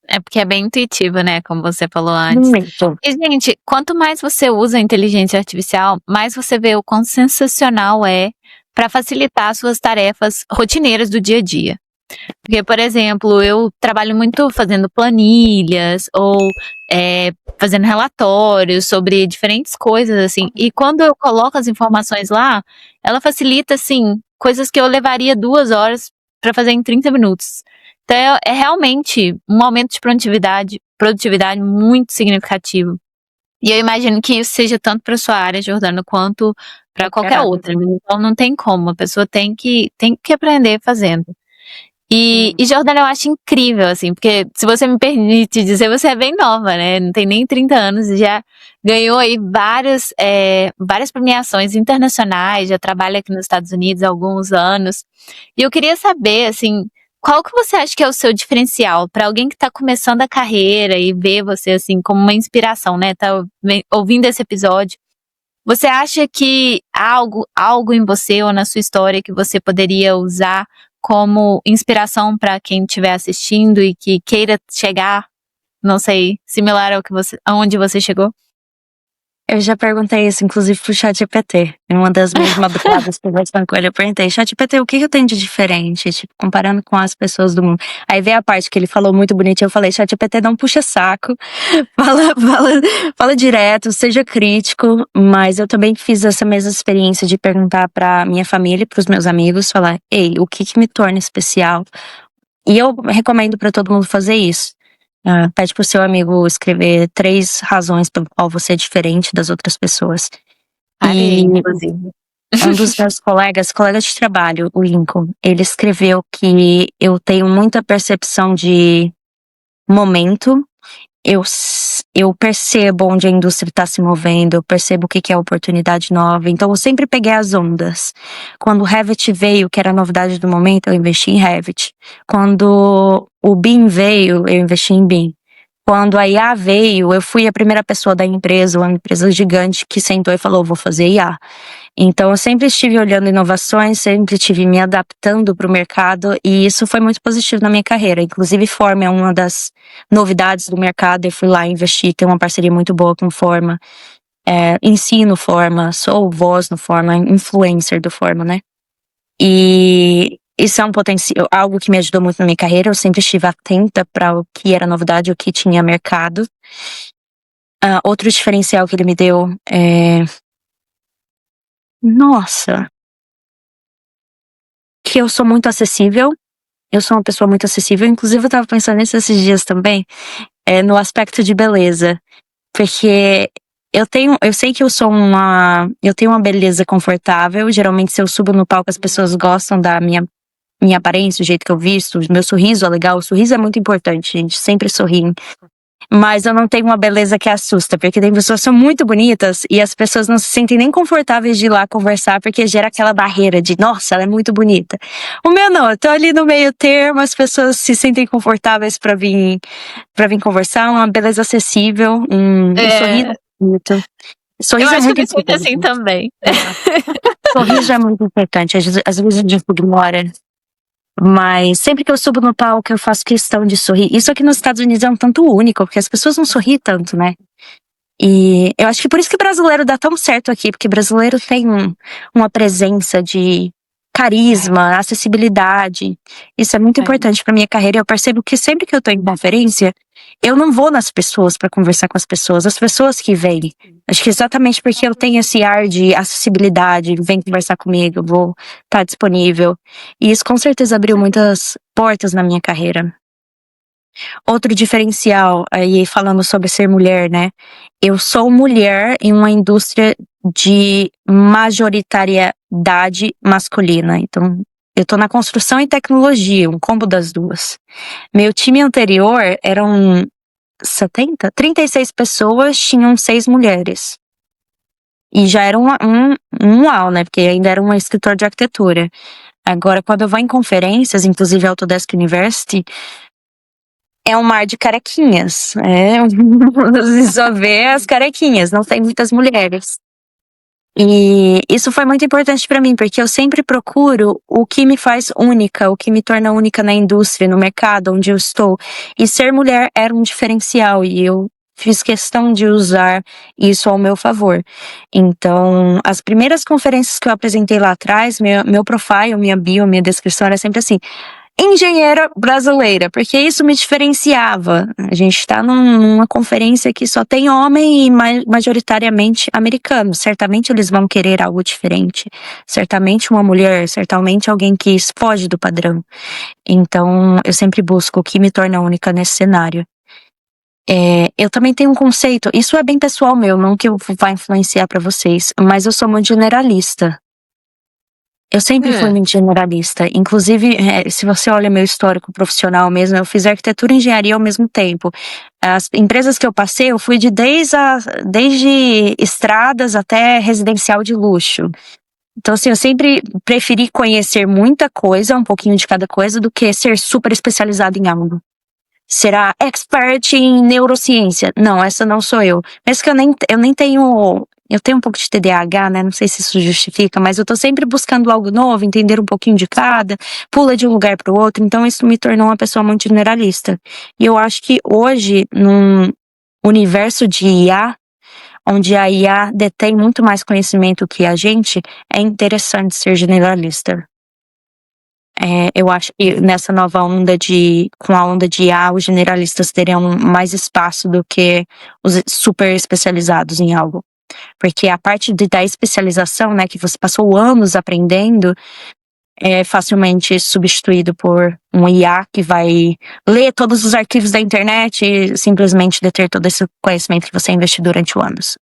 É porque é bem intuitivo, né? Como você falou antes. Muito. E, gente, quanto mais você usa a inteligência artificial, mais você vê o quão sensacional é para facilitar suas tarefas rotineiras do dia a dia. Porque, por exemplo, eu trabalho muito fazendo planilhas ou fazendo relatórios sobre diferentes coisas, assim. E quando eu coloco as informações lá, ela facilita, assim, coisas que eu levaria 2 horas para fazer em 30 minutos. Então, é realmente um aumento de produtividade muito significativo. E eu imagino que isso seja tanto para sua área, Jordana, quanto para qualquer outra. Então, não tem como. A pessoa tem que aprender fazendo. E Jordana, eu acho incrível, assim, porque se você me permite dizer, você é bem nova, né? Não tem nem 30 anos e já ganhou aí várias premiações internacionais, já trabalha aqui nos Estados Unidos há alguns anos. E eu queria saber, assim, qual que você acha que é o seu diferencial para alguém que está começando a carreira e vê você, assim, como uma inspiração, né? Tá ouvindo esse episódio. Você acha que há algo em você ou na sua história que você poderia usar como inspiração para quem estiver assistindo e que queira chegar, não sei, similar aonde você chegou? Eu já perguntei isso, inclusive, pro ChatGPT. Em uma das minhas madrugadas conversando com ele, eu perguntei, ChatGPT, o que eu tenho de diferente? Tipo, comparando com as pessoas do mundo. Aí veio a parte que ele falou muito bonitinho, eu falei, ChatGPT, não puxa saco, fala direto, seja crítico. Mas eu também fiz essa mesma experiência de perguntar pra minha família e pros meus amigos, falar, ei, o que me torna especial? E eu recomendo pra todo mundo fazer isso. Pede pro seu amigo escrever 3 razões pelo qual você é diferente das outras pessoas. Parei, E inclusive. um dos meus colegas de trabalho, o Lincoln, ele escreveu que eu tenho muita percepção de momento. Eu percebo onde a indústria está se movendo, eu percebo o que é oportunidade nova. Então, eu sempre peguei as ondas. Quando o Revit veio, que era a novidade do momento, eu investi em Revit. Quando o BIM veio, eu investi em BIM. Quando a IA veio, eu fui a primeira pessoa da empresa, uma empresa gigante, que sentou e falou, vou fazer IA. Então, eu sempre estive olhando inovações, sempre estive me adaptando para o mercado e isso foi muito positivo na minha carreira. Inclusive, Forma é uma das novidades do mercado. Eu fui lá investir, tenho uma parceria muito boa com Forma. Ensino Forma, sou voz no Forma, influencer do Forma, né? E isso é algo que me ajudou muito na minha carreira. Eu sempre estive atenta para o que era novidade, o que tinha mercado. Outro diferencial que ele me deu que eu sou muito acessível. Eu sou uma pessoa muito acessível. Inclusive, eu tava pensando nisso esses dias também, no aspecto de beleza. Porque eu sei que eu tenho uma beleza confortável. Geralmente, se eu subo no palco, as pessoas gostam da minha aparência, o jeito que eu visto, o meu sorriso é legal. O sorriso é muito importante, gente. Sempre sorriem. Mas eu não tenho uma beleza que assusta, porque tem pessoas que são muito bonitas e as pessoas não se sentem nem confortáveis de ir lá conversar, porque gera aquela barreira de, nossa, ela é muito bonita. O meu não, eu tô ali no meio termo, as pessoas se sentem confortáveis pra vir conversar, uma beleza acessível, um sorriso bonito. Sorriso eu acho muito que eu me sinto importante. assim também. Sorriso é muito importante, às vezes a gente ignora. Mas sempre que eu subo no palco, eu faço questão de sorrir. Isso aqui nos Estados Unidos é um tanto único, porque as pessoas não sorriem tanto, né? E eu acho que por isso que brasileiro dá tão certo aqui, porque brasileiro tem uma presença de carisma, acessibilidade. Isso é muito importante pra minha carreira. Eu percebo que sempre que eu tô em conferência, eu não vou nas pessoas pra conversar com as pessoas que vêm. Acho que exatamente porque eu tenho esse ar de acessibilidade, vem conversar comigo, eu vou estar disponível. E isso com certeza abriu muitas portas na minha carreira. Outro diferencial, aí falando sobre ser mulher, né? Eu sou mulher em uma indústria de majoritariedade masculina. Então, eu tô na construção e tecnologia, um combo das duas. Meu time anterior eram 36 pessoas, tinham 6 mulheres. E já era um uau, né? Porque ainda era um escritório de arquitetura. Agora, quando eu vou em conferências, inclusive Autodesk University, é um mar de carequinhas. Você só vê as carequinhas, não tem muitas mulheres. E isso foi muito importante pra mim, porque eu sempre procuro o que me faz única, o que me torna única na indústria, no mercado onde eu estou. E ser mulher era um diferencial, e eu fiz questão de usar isso ao meu favor. Então, as primeiras conferências que eu apresentei lá atrás, meu profile, minha bio, minha descrição era sempre assim: engenheira brasileira, porque isso me diferenciava. A gente tá numa conferência que só tem homem e majoritariamente americanos. Certamente eles vão querer algo diferente. Certamente uma mulher, certamente alguém que foge do padrão. Então, eu sempre busco o que me torna única nesse cenário. Eu também tenho um conceito, isso é bem pessoal meu, não que eu vá influenciar pra vocês, mas eu sou muito generalista. Eu sempre fui muito generalista. Inclusive, se você olha meu histórico profissional mesmo, eu fiz arquitetura e engenharia ao mesmo tempo. As empresas que eu passei, eu fui desde estradas até residencial de luxo. Então, assim, eu sempre preferi conhecer muita coisa, um pouquinho de cada coisa, do que ser super especializado em algo. Será expert em neurociência? Não, essa não sou eu. Mesmo que eu nem tenho. Eu tenho um pouco de TDAH, né? Não sei se isso justifica, mas eu tô sempre buscando algo novo, entender um pouquinho de cada, pula de um lugar pro outro, então isso me tornou uma pessoa muito generalista. E eu acho que hoje, num universo de IA, onde a IA detém muito mais conhecimento que a gente, é interessante ser generalista. Eu acho que nessa nova onda com a onda de IA, os generalistas teriam mais espaço do que os super especializados em algo. Porque a parte da especialização, né, que você passou anos aprendendo, é facilmente substituído por um IA que vai ler todos os arquivos da internet e simplesmente deter todo esse conhecimento que você investiu durante anos.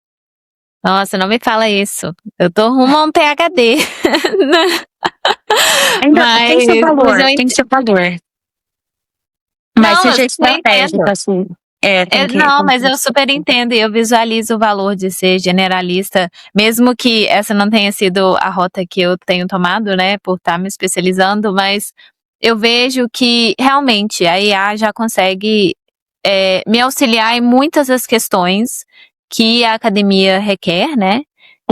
Nossa, não me fala isso. Eu tô rumo a um PhD. Ainda tem seu valor, mas eu tem seu valor. Mas Não, seja eu super entendo. estratégico, assim. Não, mas eu super entendo e eu visualizo o valor de ser generalista, mesmo que essa não tenha sido a rota que eu tenho tomado, né, por estar me especializando, mas eu vejo que realmente a IA já consegue me auxiliar em muitas das questões que a academia requer, né?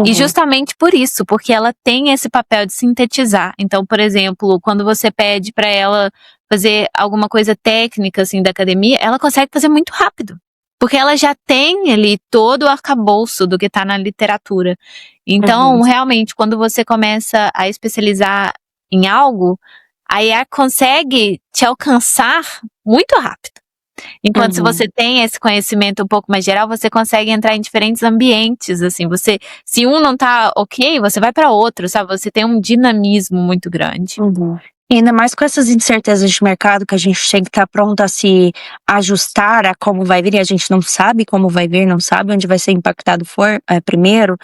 E justamente por isso, porque ela tem esse papel de sintetizar. Então, por exemplo, quando você pede para ela fazer alguma coisa técnica assim da academia, ela consegue fazer muito rápido. Porque ela já tem ali todo o arcabouço do que está na literatura. Então, realmente, quando você começa a especializar em algo, a IA consegue te alcançar muito rápido. Enquanto se você tem esse conhecimento um pouco mais geral, você consegue entrar em diferentes ambientes, assim, se um não tá ok, você vai para outro, sabe? Você tem um dinamismo muito grande. E ainda mais com essas incertezas de mercado que a gente tem que estar pronta a se ajustar a como vai vir e a gente não sabe como vai vir, não sabe onde vai ser impactado primeiro,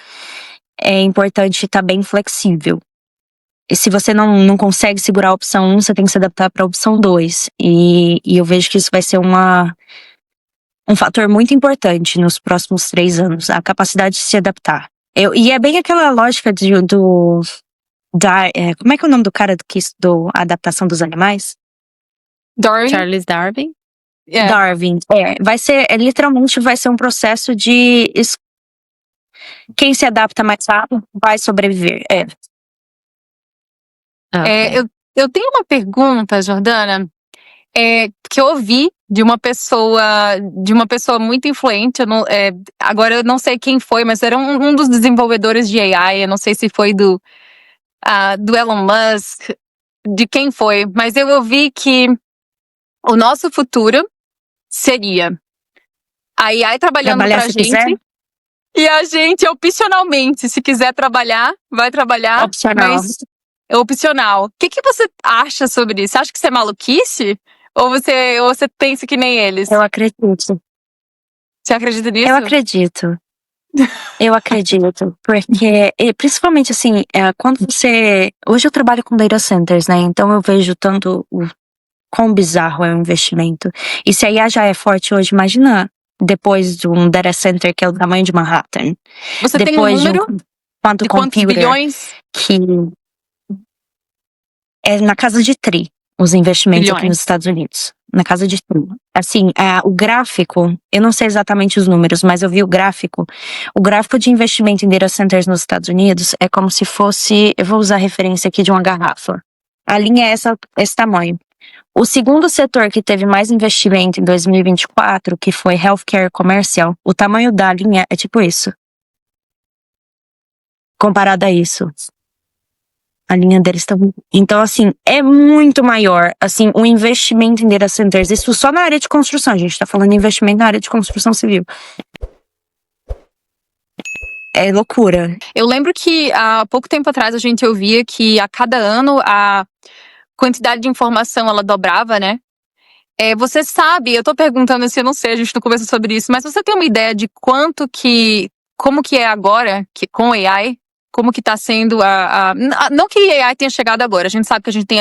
é importante estar bem flexível. E se você não consegue segurar a opção 1, você tem que se adaptar para a opção 2. E eu vejo que isso vai ser um fator muito importante nos próximos 3 anos, a capacidade de se adaptar. E é bem aquela lógica como é que é o nome do cara que estudou a adaptação dos animais? Darwin? Charles Darwin? Darwin. Literalmente vai ser um processo de quem se adapta mais rápido vai sobreviver. Okay. Eu tenho uma pergunta, Jordana, que eu ouvi de uma pessoa muito influente. Agora eu não sei quem foi, mas era um dos desenvolvedores de AI. Eu não sei se foi do Elon Musk, de quem foi, mas eu ouvi que o nosso futuro seria a AI trabalhando pra gente. Quiser. E a gente, opcionalmente, se quiser trabalhar, vai trabalhar. Opcional. Mas é opcional. O que você acha sobre isso? Você acha que isso é maluquice? Ou você pensa que nem eles? Eu acredito. Você acredita nisso? Eu acredito. Eu acredito. Porque, principalmente assim, quando hoje eu trabalho com data centers, né? Então eu vejo tanto o quão bizarro é o investimento. E se a IA já é forte hoje, imagina depois de um data center que é o tamanho de Manhattan. Você depois tem um número de quantos bilhões? Que É na casa de tri, os investimentos aqui Bilhões. nos Estados Unidos. Na casa de tri. Assim, o gráfico, eu não sei exatamente os números, mas eu vi o gráfico. O gráfico de investimento em data centers nos Estados Unidos é como se fosse, eu vou usar a referência aqui de uma garrafa. A linha é esse tamanho. O segundo setor que teve mais investimento em 2024, que foi healthcare comercial, o tamanho da linha é tipo isso. Comparado a isso. A linha deles tá... Então, assim, é muito maior, assim, o investimento em data centers. Isso só na área de construção. A gente tá falando de investimento na área de construção civil. É loucura. Eu lembro que há pouco tempo atrás a gente ouvia que a cada ano a quantidade de informação ela dobrava, né? Você sabe, eu tô perguntando assim, eu não sei, a gente não conversou sobre isso, mas você tem uma ideia de como que é agora, que com o AI, como que tá sendo não que a AI tenha chegado agora, a gente sabe que a gente tem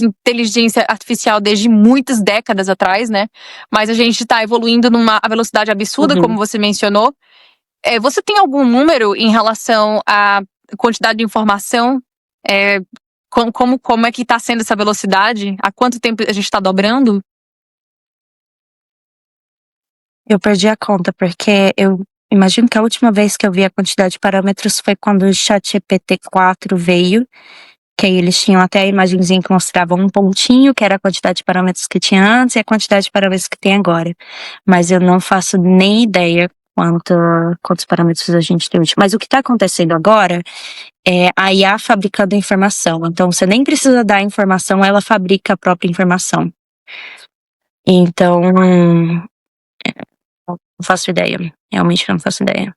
inteligência artificial desde muitas décadas atrás, né? Mas a gente tá evoluindo numa velocidade absurda, como você mencionou. Você tem algum número em relação à quantidade de informação? Como é que está sendo essa velocidade? Há quanto tempo a gente está dobrando? Eu perdi a conta, porque eu imagino que a última vez que eu vi a quantidade de parâmetros foi quando o ChatGPT-4 veio, que aí eles tinham até a imagenzinha que mostrava um pontinho, que era a quantidade de parâmetros que tinha antes, e a quantidade de parâmetros que tem agora. Mas eu não faço nem ideia quantos parâmetros a gente tem hoje. Mas o que está acontecendo agora é a IA fabricando informação. Então, você nem precisa dar a informação, ela fabrica a própria informação. Então, não faço ideia. Realmente não faço ideia.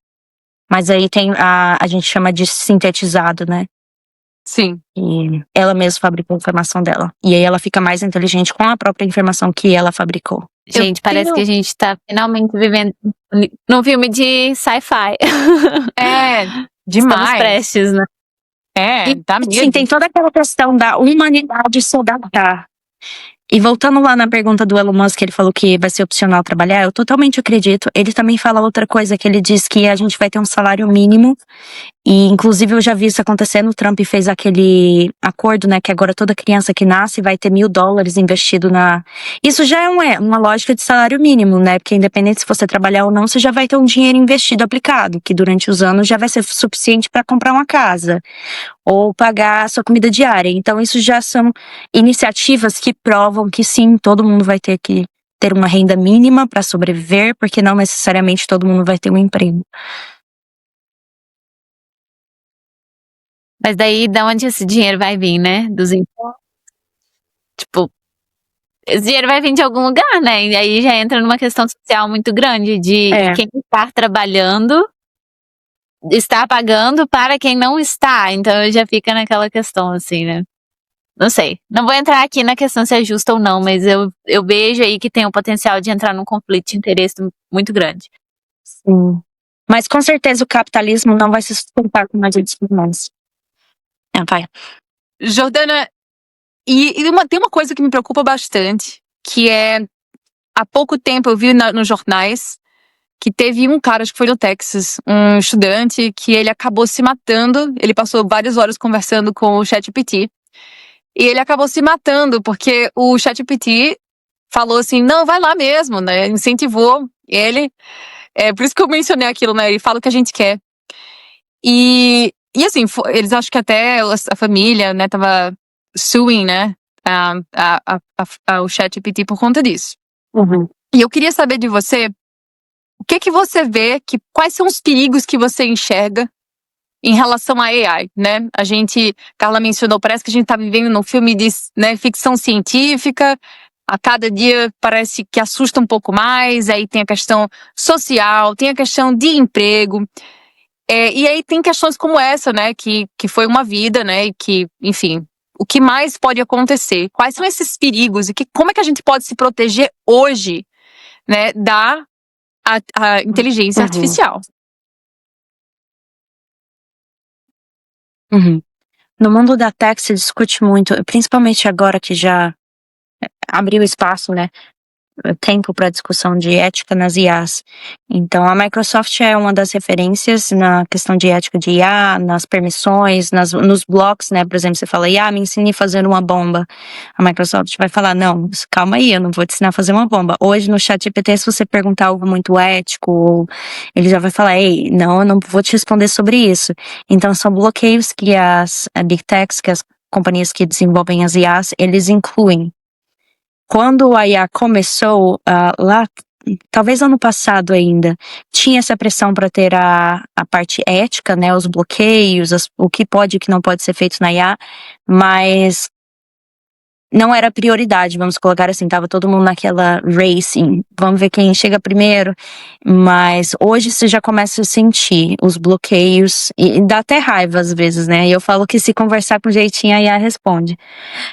Mas aí tem a gente chama de sintetizado, né? Sim. E ela mesma fabricou a informação dela. E aí ela fica mais inteligente com a própria informação que ela fabricou. Gente, parece que a gente tá finalmente vivendo num filme de sci-fi. Demais. Estamos prestes, né? Tá mesmo. Sim, tem toda aquela questão da humanidade se adaptar. E voltando lá na pergunta do Elon Musk, ele falou que vai ser opcional trabalhar, eu totalmente acredito. Ele também fala outra coisa, que ele diz que a gente vai ter um salário mínimo. E, inclusive, eu já vi isso acontecendo. O Trump fez aquele acordo, né? Que agora toda criança que nasce vai ter $1.000 investido na... Isso já é uma lógica de salário mínimo, né? Porque independente se você trabalhar ou não, você já vai ter um dinheiro investido aplicado, que durante os anos já vai ser suficiente para comprar uma casa ou pagar a sua comida diária. Então, isso já são iniciativas que provam que sim, todo mundo vai ter que ter uma renda mínima para sobreviver, porque não necessariamente todo mundo vai ter um emprego. Mas daí, de onde esse dinheiro vai vir, né? Dos impostos. Tipo, esse dinheiro vai vir de algum lugar, né? E aí já entra numa questão social muito grande de quem está trabalhando está pagando para quem não está. Então já fica naquela questão, assim, né? Não sei. Não vou entrar aqui na questão se é justo ou não, mas eu vejo aí que tem o potencial de entrar num conflito de interesse muito grande. Sim. Mas com certeza o capitalismo não vai se sustentar com mais humanos. Vai. Jordana, tem uma coisa que me preocupa bastante, que há pouco tempo eu vi nos jornais que teve um cara, acho que foi no Texas, um estudante, que ele acabou se matando. Ele passou várias horas conversando com o ChatGPT. E ele acabou se matando, porque o ChatGPT falou assim, não, vai lá mesmo, né? Incentivou ele. Por isso que eu mencionei aquilo, né? Ele fala o que a gente quer. E assim, eles acham que até a família, né, tava suing, né, o ChatGPT por conta disso. Uhum. E eu queria saber de você, o que você vê, quais são os perigos que você enxerga em relação à AI, né? Carla mencionou, parece que a gente tá vivendo num filme de, né, ficção científica. A cada dia parece que assusta um pouco mais. Aí tem a questão social, tem a questão de emprego. E aí tem questões como essa, né? Que foi uma vida, né? E que, enfim, o que mais pode acontecer? Quais são esses perigos? E como é que a gente pode se proteger hoje, né? Da inteligência artificial? Uhum. No mundo da tech se discute muito, principalmente agora que já abriu espaço, né, tempo para discussão de ética nas IAs. Então, a Microsoft é uma das referências na questão de ética de IA, nas permissões, nos blocos, né? Por exemplo, você fala, IA, me ensine a fazer uma bomba. A Microsoft vai falar, não, calma aí, eu não vou te ensinar a fazer uma bomba. Hoje, no ChatGPT, se você perguntar algo muito ético, ele já vai falar, ei, não, eu não vou te responder sobre isso. Então, são bloqueios que as Big Techs, que as companhias que desenvolvem as IAs, eles incluem. Quando a IA começou, lá, talvez ano passado ainda, tinha essa pressão para ter a parte ética, né, os bloqueios, o que pode e o que não pode ser feito na IA, mas não era prioridade, vamos colocar assim, tava todo mundo naquela racing, vamos ver quem chega primeiro, mas hoje você já começa a sentir os bloqueios, e dá até raiva às vezes, né, e eu falo que se conversar com jeitinho a IA responde,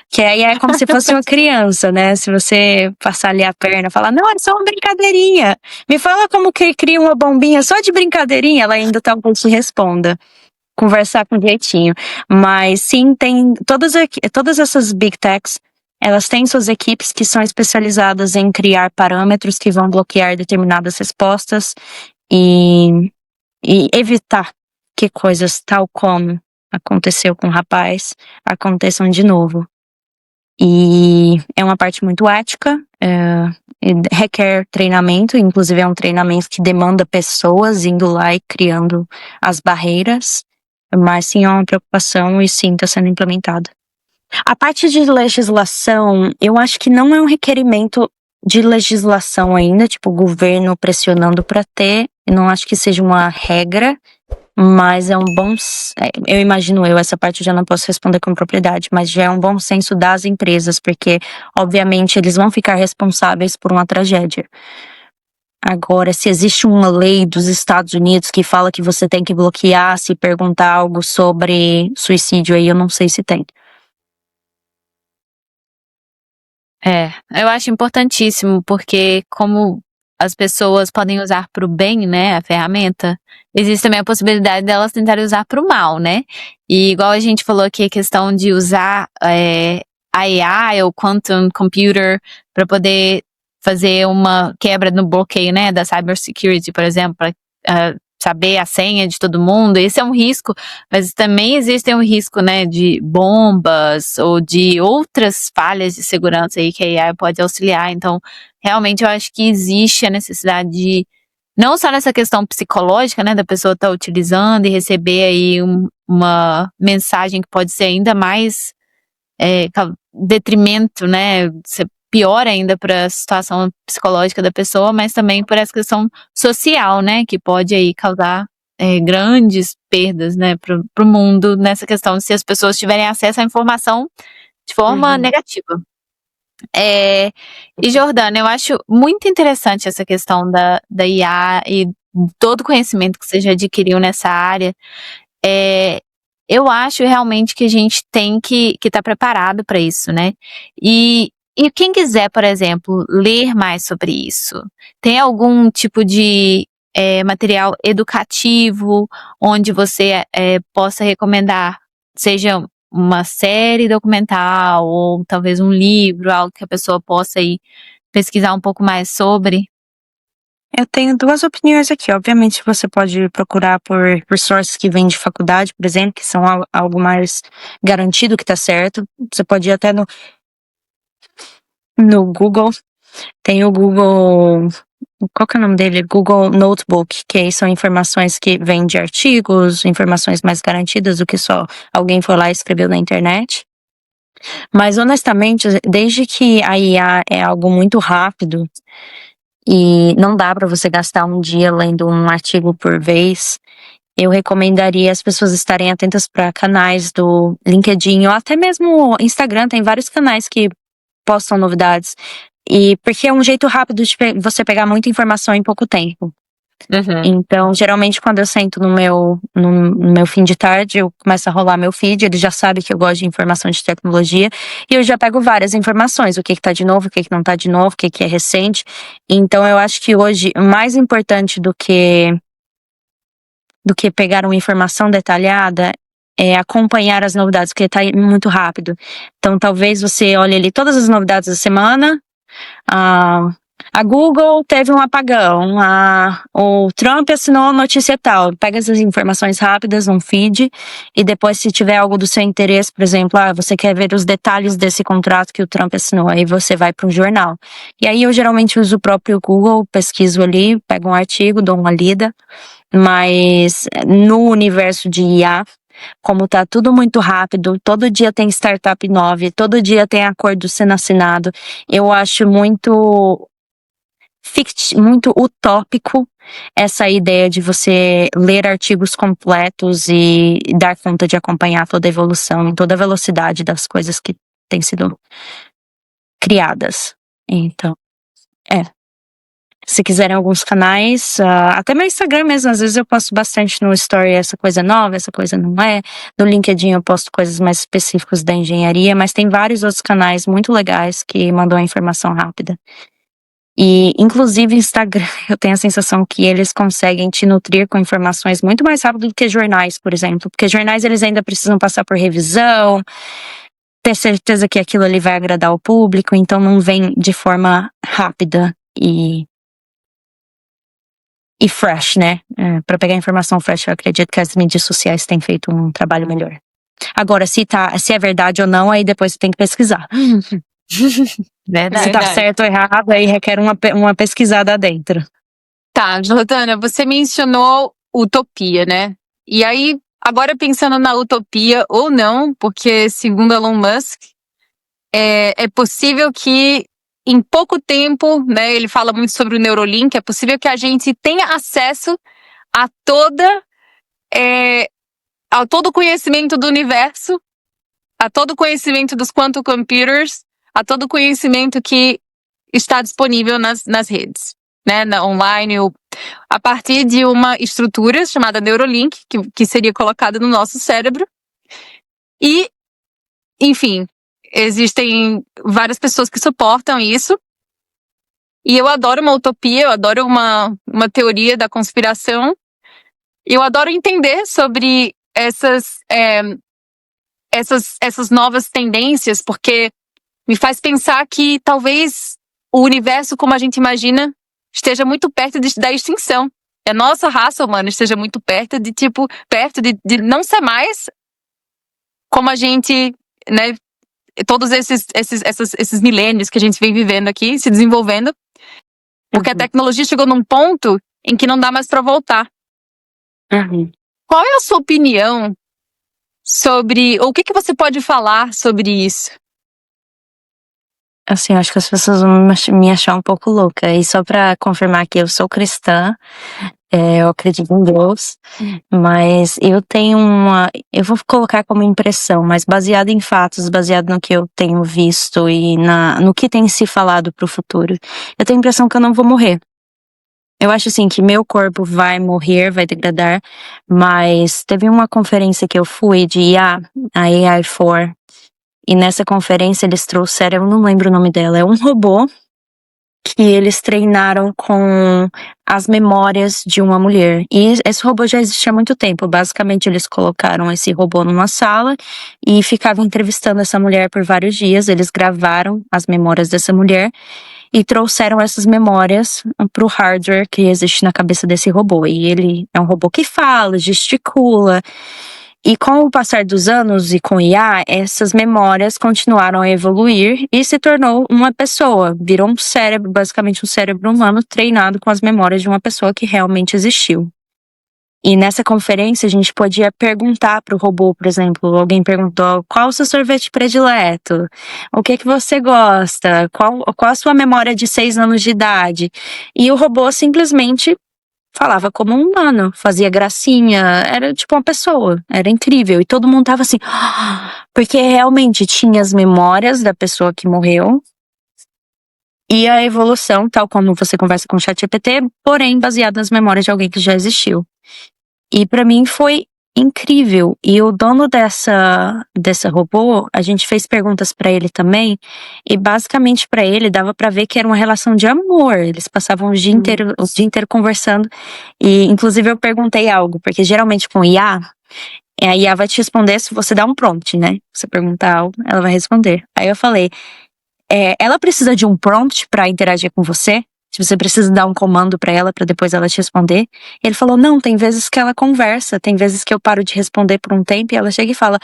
que aí é como se fosse uma criança, né, se você passar ali a perna e falar, não, é só uma brincadeirinha, me fala como que cria uma bombinha só de brincadeirinha, ela ainda talvez te responda. Conversar com jeitinho, mas sim, tem todas essas Big Techs, elas têm suas equipes que são especializadas em criar parâmetros que vão bloquear determinadas respostas e evitar que coisas tal como aconteceu com o rapaz aconteçam de novo. E é uma parte muito ética, requer treinamento, inclusive é um treinamento que demanda pessoas indo lá e criando as barreiras, mas sim é uma preocupação e sim está sendo implementada. A parte de legislação, eu acho que não é um requerimento de legislação ainda, tipo o governo pressionando para ter, eu não acho que seja uma regra, mas é um bom, eu imagino essa parte eu já não posso responder com propriedade, mas já é um bom senso das empresas, porque obviamente eles vão ficar responsáveis por uma tragédia. Agora, se existe uma lei dos Estados Unidos que fala que você tem que bloquear se perguntar algo sobre suicídio, aí eu não sei se tem. Eu acho importantíssimo, porque como as pessoas podem usar para o bem, né, a ferramenta, existe também a possibilidade delas tentarem usar para o mal, né? E igual a gente falou aqui, a questão de usar a AI ou quantum computer para poder fazer uma quebra no bloqueio, né, da cybersecurity, por exemplo, para saber a senha de todo mundo. Esse é um risco, mas também existe um risco, né, de bombas ou de outras falhas de segurança aí que a AI pode auxiliar. Então, realmente eu acho que existe a necessidade de, não só nessa questão psicológica, né, da pessoa estar utilizando e receber aí uma mensagem que pode ser ainda mais detrimento, né, ser pior ainda para a situação psicológica da pessoa, mas também por essa questão social, né, que pode aí causar grandes perdas, né, pro mundo nessa questão se as pessoas tiverem acesso à informação de forma negativa. E Jordana, eu acho muito interessante essa questão da IA e todo o conhecimento que você já adquiriu nessa área. Eu acho realmente que a gente tem que estar preparado para isso, né? E quem quiser, por exemplo, ler mais sobre isso, tem algum tipo de material educativo onde você possa recomendar, seja uma série documental ou talvez um livro, algo que a pessoa possa ir pesquisar um pouco mais sobre? Eu tenho duas opiniões aqui. Obviamente, você pode procurar por sources que vêm de faculdade, por exemplo, que são algo mais garantido que tá certo. Você pode ir até no Google. Tem o Google, qual que é o nome dele? Google Notebook, que aí são informações que vêm de artigos, informações mais garantidas do que só alguém foi lá e escreveu na internet. Mas honestamente, desde que a IA é algo muito rápido e não dá para você gastar um dia lendo um artigo por vez, eu recomendaria as pessoas estarem atentas para canais do LinkedIn ou até mesmo Instagram, tem vários canais que postam novidades. E porque é um jeito rápido de você pegar muita informação em pouco tempo. Então, geralmente, quando eu sento no meu fim de tarde, eu começo a rolar meu feed, ele já sabe que eu gosto de informação de tecnologia, e eu já pego várias informações, o que tá de novo, o que não tá de novo, o que é recente. Então, eu acho que hoje, mais importante do que pegar uma informação detalhada, é acompanhar as novidades, porque tá muito rápido. Então, talvez você olhe ali todas as novidades da semana, A Google teve um apagão, o Trump assinou a notícia tal. Pega essas informações rápidas num feed e depois, se tiver algo do seu interesse, por exemplo, você quer ver os detalhes desse contrato que o Trump assinou, aí você vai para um jornal. E aí eu geralmente uso o próprio Google, pesquiso ali, pego um artigo, dou uma lida, mas no universo de IA, como tá tudo muito rápido, todo dia tem startup nova, todo dia tem acordo sendo assinado, eu acho muito utópico essa ideia de você ler artigos completos e dar conta de acompanhar toda a evolução e toda a velocidade das coisas que têm sido criadas. Então, se quiserem alguns canais, até meu Instagram mesmo, às vezes eu posto bastante no story essa coisa nova, essa coisa não é. No LinkedIn eu posto coisas mais específicas da engenharia, mas tem vários outros canais muito legais que mandam a informação rápida. E, inclusive, Instagram, eu tenho a sensação que eles conseguem te nutrir com informações muito mais rápido do que jornais, por exemplo. Porque jornais, eles ainda precisam passar por revisão, ter certeza que aquilo ali vai agradar o público, então não vem de forma rápida e fresh, né? Pra pegar informação fresh, eu acredito que as mídias sociais têm feito um trabalho melhor. Agora, se é verdade ou não, aí depois você tem que pesquisar. Verdade. Se tá certo ou errado, aí requer uma pesquisada dentro. Tá, Jordana, você mencionou utopia, né? E aí, agora pensando na utopia ou não, porque segundo Elon Musk, é possível que em pouco tempo, né, ele fala muito sobre o Neuralink, é possível que a gente tenha acesso a todo o conhecimento do universo, a todo o conhecimento dos quantum computers, a todo o conhecimento que está disponível nas redes, né, online, a partir de uma estrutura chamada Neuralink, que seria colocada no nosso cérebro. E, enfim, existem várias pessoas que suportam isso. E eu adoro uma utopia, eu adoro uma teoria da conspiração. Eu adoro entender sobre essas novas tendências, porque me faz pensar que talvez o universo, como a gente imagina, esteja muito perto da extinção. A nossa raça humana esteja muito perto de não ser mais como a gente, né, todos esses milênios que a gente vem vivendo aqui, se desenvolvendo, porque a tecnologia chegou num ponto em que não dá mais para voltar. Qual é a sua opinião sobre, ou o que você pode falar sobre isso? Assim, acho que as pessoas vão me achar um pouco louca. E só pra confirmar que eu sou cristã, eu acredito em Deus, mas eu tenho eu vou colocar como impressão, mas baseado em fatos, baseado no que eu tenho visto e no que tem se falado pro futuro. Eu tenho a impressão que eu não vou morrer. Eu acho assim que meu corpo vai morrer, vai degradar, mas teve uma conferência que eu fui de IA, a AI4, e nessa conferência eles trouxeram, eu não lembro o nome dela, é um robô que eles treinaram com as memórias de uma mulher. E esse robô já existia há muito tempo. Basicamente, eles colocaram esse robô numa sala e ficavam entrevistando essa mulher por vários dias. Eles gravaram as memórias dessa mulher e trouxeram essas memórias pro hardware que existe na cabeça desse robô. E ele é um robô que fala, gesticula. E com o passar dos anos e com IA, essas memórias continuaram a evoluir e se tornou uma pessoa. Virou um cérebro, basicamente um cérebro humano treinado com as memórias de uma pessoa que realmente existiu. E nessa conferência a gente podia perguntar pro robô, por exemplo, alguém perguntou qual o seu sorvete predileto? O que você gosta? Qual a sua memória de 6 anos de idade? E o robô simplesmente falava como um humano, fazia gracinha, era tipo uma pessoa, era incrível. E todo mundo tava assim, porque realmente tinha as memórias da pessoa que morreu e a evolução, tal como você conversa com o ChatGPT, porém baseada nas memórias de alguém que já existiu. E pra mim foi incrível. E o dono dessa robô, a gente fez perguntas pra ele também, e basicamente pra ele dava pra ver que era uma relação de amor. Eles passavam o dia inteiro conversando. E inclusive eu perguntei algo, porque geralmente com IA, a IA vai te responder se você dá um prompt, né? Você perguntar algo, ela vai responder. Aí eu falei, ela precisa de um prompt pra interagir com você? Se você precisa dar um comando pra ela pra depois ela te responder. Ele falou, não, tem vezes que ela conversa, tem vezes que eu paro de responder por um tempo e ela chega e fala,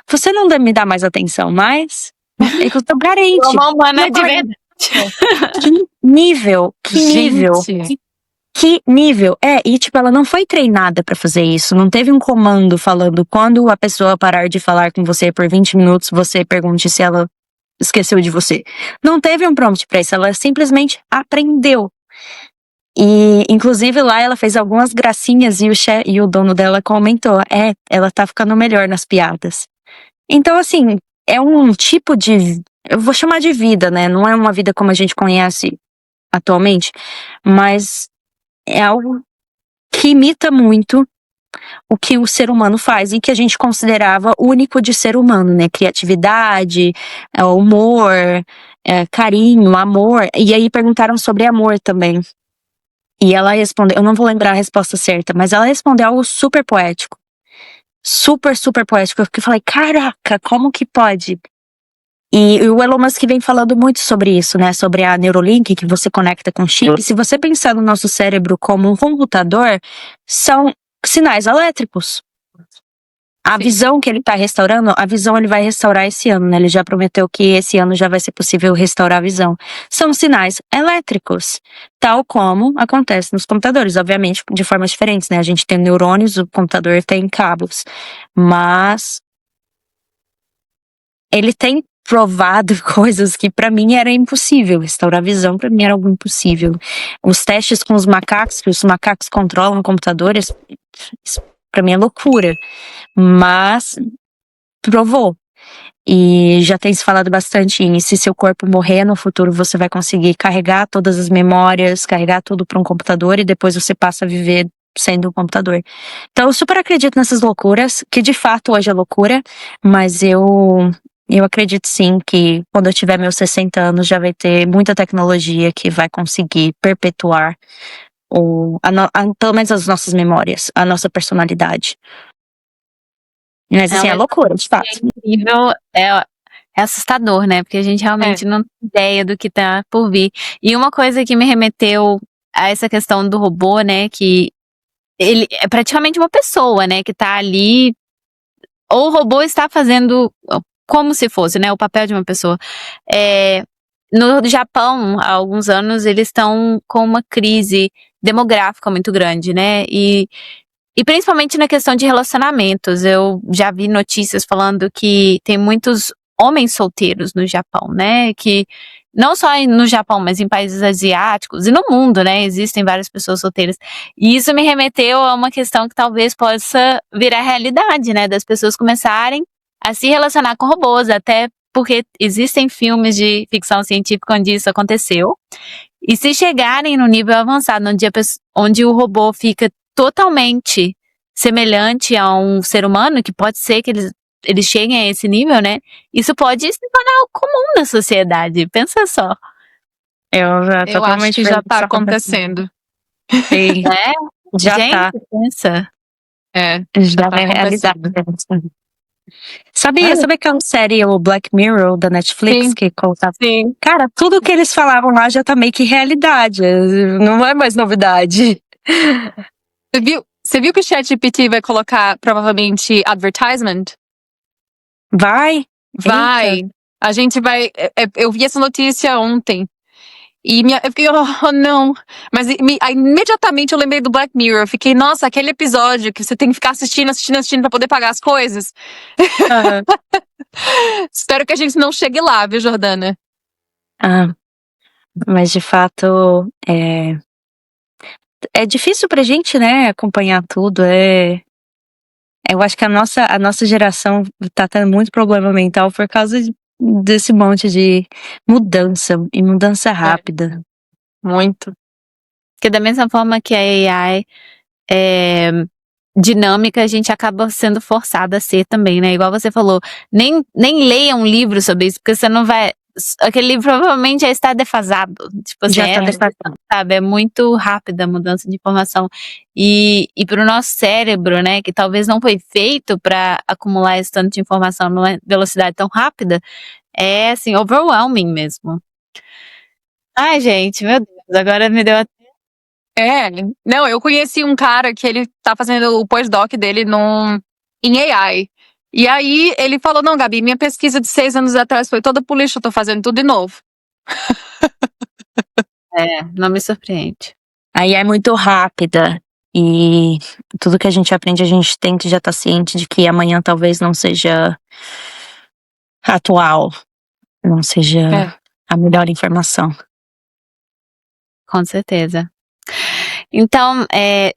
você não me dá mais atenção, mais? É que eu tô carente. Uma humana de Não, verdade. Que nível, que nível. Gente. Que nível? E tipo, ela não foi treinada pra fazer isso. Não teve um comando falando quando a pessoa parar de falar com você por 20 minutos, você pergunte se ela esqueceu de você. Não teve um prompt pra isso, ela simplesmente aprendeu. E, inclusive, lá ela fez algumas gracinhas e o dono dela comentou, ela tá ficando melhor nas piadas. Então, assim, é um tipo de, eu vou chamar de vida, né? Não é uma vida como a gente conhece atualmente, mas é algo que imita muito o que o ser humano faz e que a gente considerava único de ser humano, né? Criatividade, humor, carinho, amor. E aí perguntaram sobre amor também. E ela respondeu, eu não vou lembrar a resposta certa, mas ela respondeu algo super poético. Super, super poético. Eu falei, caraca, como que pode? E o Elon Musk vem falando muito sobre isso, né? Sobre a Neuralink, que você conecta com chip. Se você pensar no nosso cérebro como um computador, são sinais elétricos. A visão que ele tá restaurando, a visão ele vai restaurar esse ano, né? Ele já prometeu que esse ano já vai ser possível restaurar a visão. São sinais elétricos, tal como acontece nos computadores, obviamente de formas diferentes, né? A gente tem neurônios, o computador tem cabos, mas ele tem provado coisas que pra mim era impossível. Restaurar a visão pra mim era algo impossível. Os testes com os macacos, que os macacos controlam computadores, isso pra mim é loucura. Mas provou. E já tem se falado bastante em se seu corpo morrer no futuro, você vai conseguir carregar todas as memórias, carregar tudo para um computador e depois você passa a viver sendo um computador. Então eu super acredito nessas loucuras, que de fato hoje é loucura, mas eu acredito sim que quando eu tiver meus 60 anos já vai ter muita tecnologia que vai conseguir perpetuar pelo menos as nossas memórias, a nossa personalidade. Mas assim, é loucura, de fato. É incrível, é assustador, né? Porque a gente realmente não tem ideia do que tá por vir. E uma coisa que me remeteu a essa questão do robô, né? Que ele é praticamente uma pessoa, né? Que tá ali. Ou o robô está fazendo como se fosse, né? O papel de uma pessoa. No Japão, há alguns anos, eles estão com uma crise demográfica muito grande, né? E principalmente na questão de relacionamentos. Eu já vi notícias falando que tem muitos homens solteiros no Japão, né? Que não só no Japão, mas em países asiáticos e no mundo, né? Existem várias pessoas solteiras. E isso me remeteu a uma questão que talvez possa virar realidade, né? Das pessoas começarem a se relacionar com robôs, até porque existem filmes de ficção científica onde isso aconteceu. E se chegarem no nível avançado, onde o robô fica totalmente semelhante a um ser humano, que pode ser que eles cheguem a esse nível, né? Isso pode se tornar algo comum na sociedade. Pensa só. Eu acho que já tá acontecendo. Sim. Já Gente, tá. pensa. Já vai realizar. Sabe aquela série, o Black Mirror, da Netflix, Sim. que colocava? Sim. Cara, tudo que eles falavam lá já tá meio que realidade. Não é mais novidade. Você viu que o ChatGPT vai colocar, provavelmente, advertisement? Vai? Vai. Eita. A gente vai... Eu vi essa notícia ontem. E eu fiquei, oh não. Mas imediatamente eu lembrei do Black Mirror. Eu fiquei, nossa, aquele episódio que você tem que ficar assistindo pra poder pagar as coisas. Espero que a gente não chegue lá, viu, Jordana? Mas de fato, é difícil pra gente, né, acompanhar tudo. Eu acho que a nossa geração tá tendo muito problema mental por causa desse monte de mudança, e mudança rápida. Muito. Porque da mesma forma que a AI é dinâmica, a gente acaba sendo forçada a ser também, né? Igual você falou, nem leia um livro sobre isso, porque você não vai... Aquele livro provavelmente já está defasado. Tipo assim, Já tá defasado. sabe? É muito rápida a mudança de informação. E pro nosso cérebro, né, que talvez não foi feito para acumular esse tanto de informação numa velocidade tão rápida, é assim, overwhelming mesmo. Ai, gente, meu Deus. Agora me deu Não, eu conheci um cara que ele tá fazendo o postdoc dele em AI. E aí ele falou, não, Gabi, minha pesquisa de 6 anos atrás foi toda pro lixo, eu tô fazendo tudo de novo. não me surpreende. A IA é muito rápida e tudo que a gente aprende, a gente tem que já estar ciente de que amanhã talvez não seja atual, não seja a melhor informação. Com certeza. Então,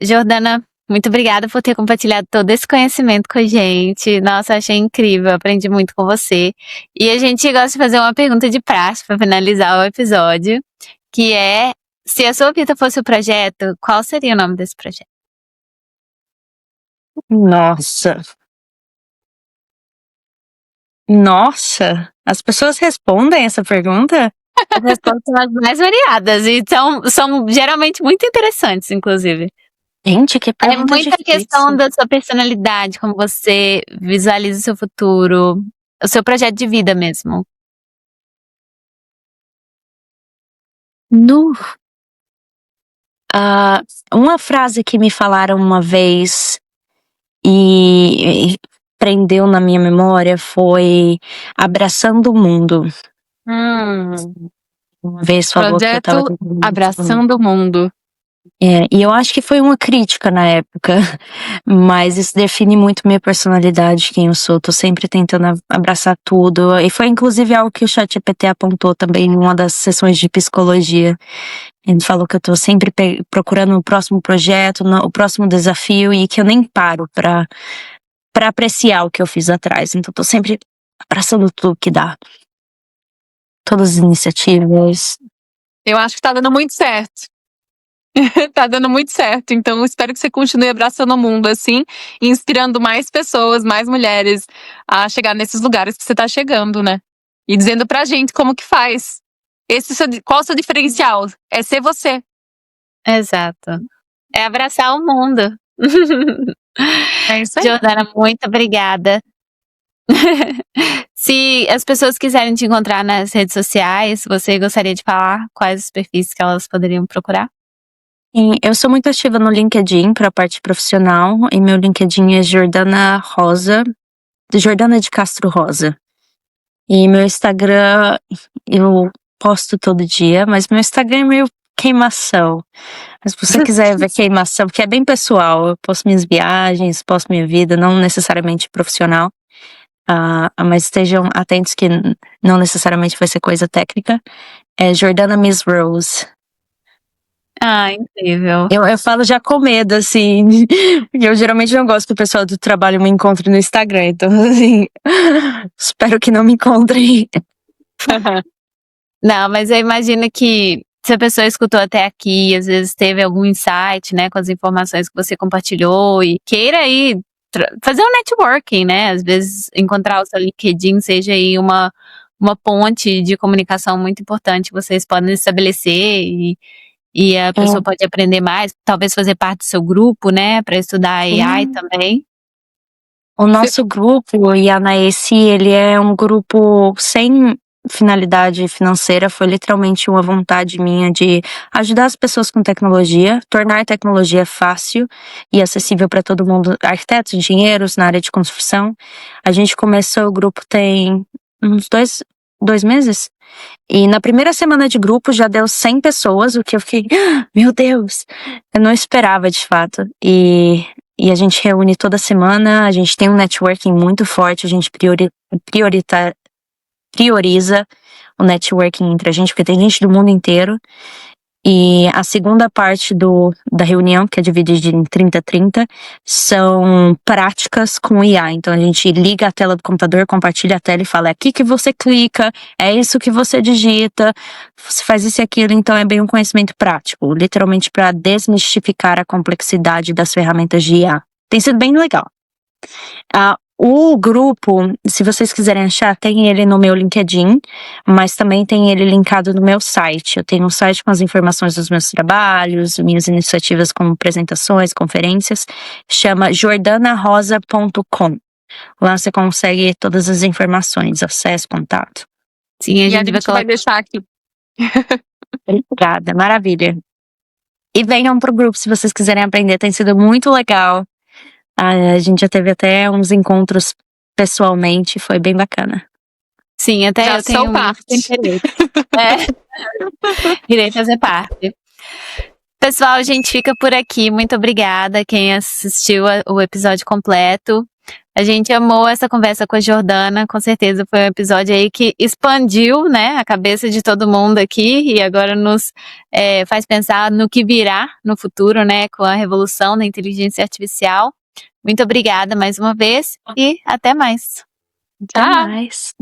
Jordana, muito obrigada por ter compartilhado todo esse conhecimento com a gente. Nossa, achei incrível, aprendi muito com você. E a gente gosta de fazer uma pergunta de praxe para finalizar o episódio, que é, se a sua vida fosse o projeto, qual seria o nome desse projeto? Nossa, as pessoas respondem essa pergunta? As respostas são as mais variadas e são geralmente muito interessantes, inclusive. Gente, que É pergunta muita difícil. questão da sua personalidade, como você visualiza o seu futuro, o seu projeto de vida mesmo. Uma frase que me falaram uma vez e prendeu na minha memória foi abraçando o mundo. Uma vez falou que eu tava Projeto Abraçando o Mundo. E eu acho que foi uma crítica na época, mas isso define muito minha personalidade, quem eu sou. Tô sempre tentando abraçar tudo. E foi inclusive algo que o ChatGPT apontou também em uma das sessões de psicologia. Ele falou que eu tô sempre procurando o próximo projeto, o próximo desafio, e que eu nem paro pra apreciar o que eu fiz atrás. Então tô sempre abraçando tudo que dá. Todas as iniciativas. Eu acho que tá dando muito certo. Tá dando muito certo, então eu espero que você continue abraçando o mundo assim, e inspirando mais pessoas, mais mulheres a chegar nesses lugares que você tá chegando, né? E dizendo pra gente como que faz. Qual o seu diferencial? É ser você. Exato. É abraçar o mundo. É isso aí. Jordana, muito obrigada. Se as pessoas quiserem te encontrar nas redes sociais, você gostaria de falar quais os perfis que elas poderiam procurar? Eu sou muito ativa no LinkedIn para a parte profissional, e meu LinkedIn é Jordana de Castro Rosa. E meu Instagram, eu posto todo dia, mas meu Instagram é meio queimação. Mas se você quiser ver queimação, porque é bem pessoal, eu posto minhas viagens, posto minha vida, não necessariamente profissional. Mas estejam atentos que não necessariamente vai ser coisa técnica. É Jordana Miss Rose. Incrível. Eu falo já com medo, assim, porque eu geralmente não gosto que o pessoal do trabalho me encontre no Instagram, então, assim, espero que não me encontrem. Não, mas eu imagino que se a pessoa escutou até aqui, às vezes teve algum insight, né, com as informações que você compartilhou e queira aí fazer um networking, né, às vezes encontrar o seu LinkedIn seja aí uma ponte de comunicação muito importante que vocês podem estabelecer e a pessoa pode aprender mais, talvez fazer parte do seu grupo, né, para estudar AI também. O nosso grupo, o Ianaesi, ele é um grupo sem finalidade financeira, foi literalmente uma vontade minha de ajudar as pessoas com tecnologia, tornar a tecnologia fácil e acessível para todo mundo, arquitetos, engenheiros na área de construção. A gente começou o grupo tem uns dois meses, e na primeira semana de grupo já deu 100 pessoas, o que eu fiquei, meu Deus, eu não esperava de fato. E a gente reúne toda semana, a gente tem um networking muito forte, a gente prioriza o networking entre a gente, porque tem gente do mundo inteiro. E a segunda parte da reunião, que é dividida em 30-30, são práticas com IA. Então a gente liga a tela do computador, compartilha a tela e fala, é aqui que você clica, é isso que você digita, você faz isso e aquilo. Então é bem um conhecimento prático, literalmente para desmistificar a complexidade das ferramentas de IA. Tem sido bem legal. O grupo, se vocês quiserem achar, tem ele no meu LinkedIn, mas também tem ele linkado no meu site. Eu tenho um site com as informações dos meus trabalhos, minhas iniciativas como apresentações, conferências, chama jordanarosa.com. Lá você consegue todas as informações, acesso, contato. Sim, E a gente vai deixar aqui. Obrigada, maravilha. E venham pro grupo se vocês quiserem aprender, tem sido muito legal. A gente já teve até uns encontros pessoalmente, foi bem bacana. Sim, até Já eu tenho sou parte. muito interesse. Irei fazer parte. Pessoal, a gente fica por aqui. Muito obrigada quem assistiu o episódio completo. A gente amou essa conversa com a Jordana. Com certeza foi um episódio aí que expandiu, né, a cabeça de todo mundo aqui e agora nos faz pensar no que virá no futuro, né, com a revolução da inteligência artificial. Muito obrigada mais uma vez e até mais. Até Tchau. mais.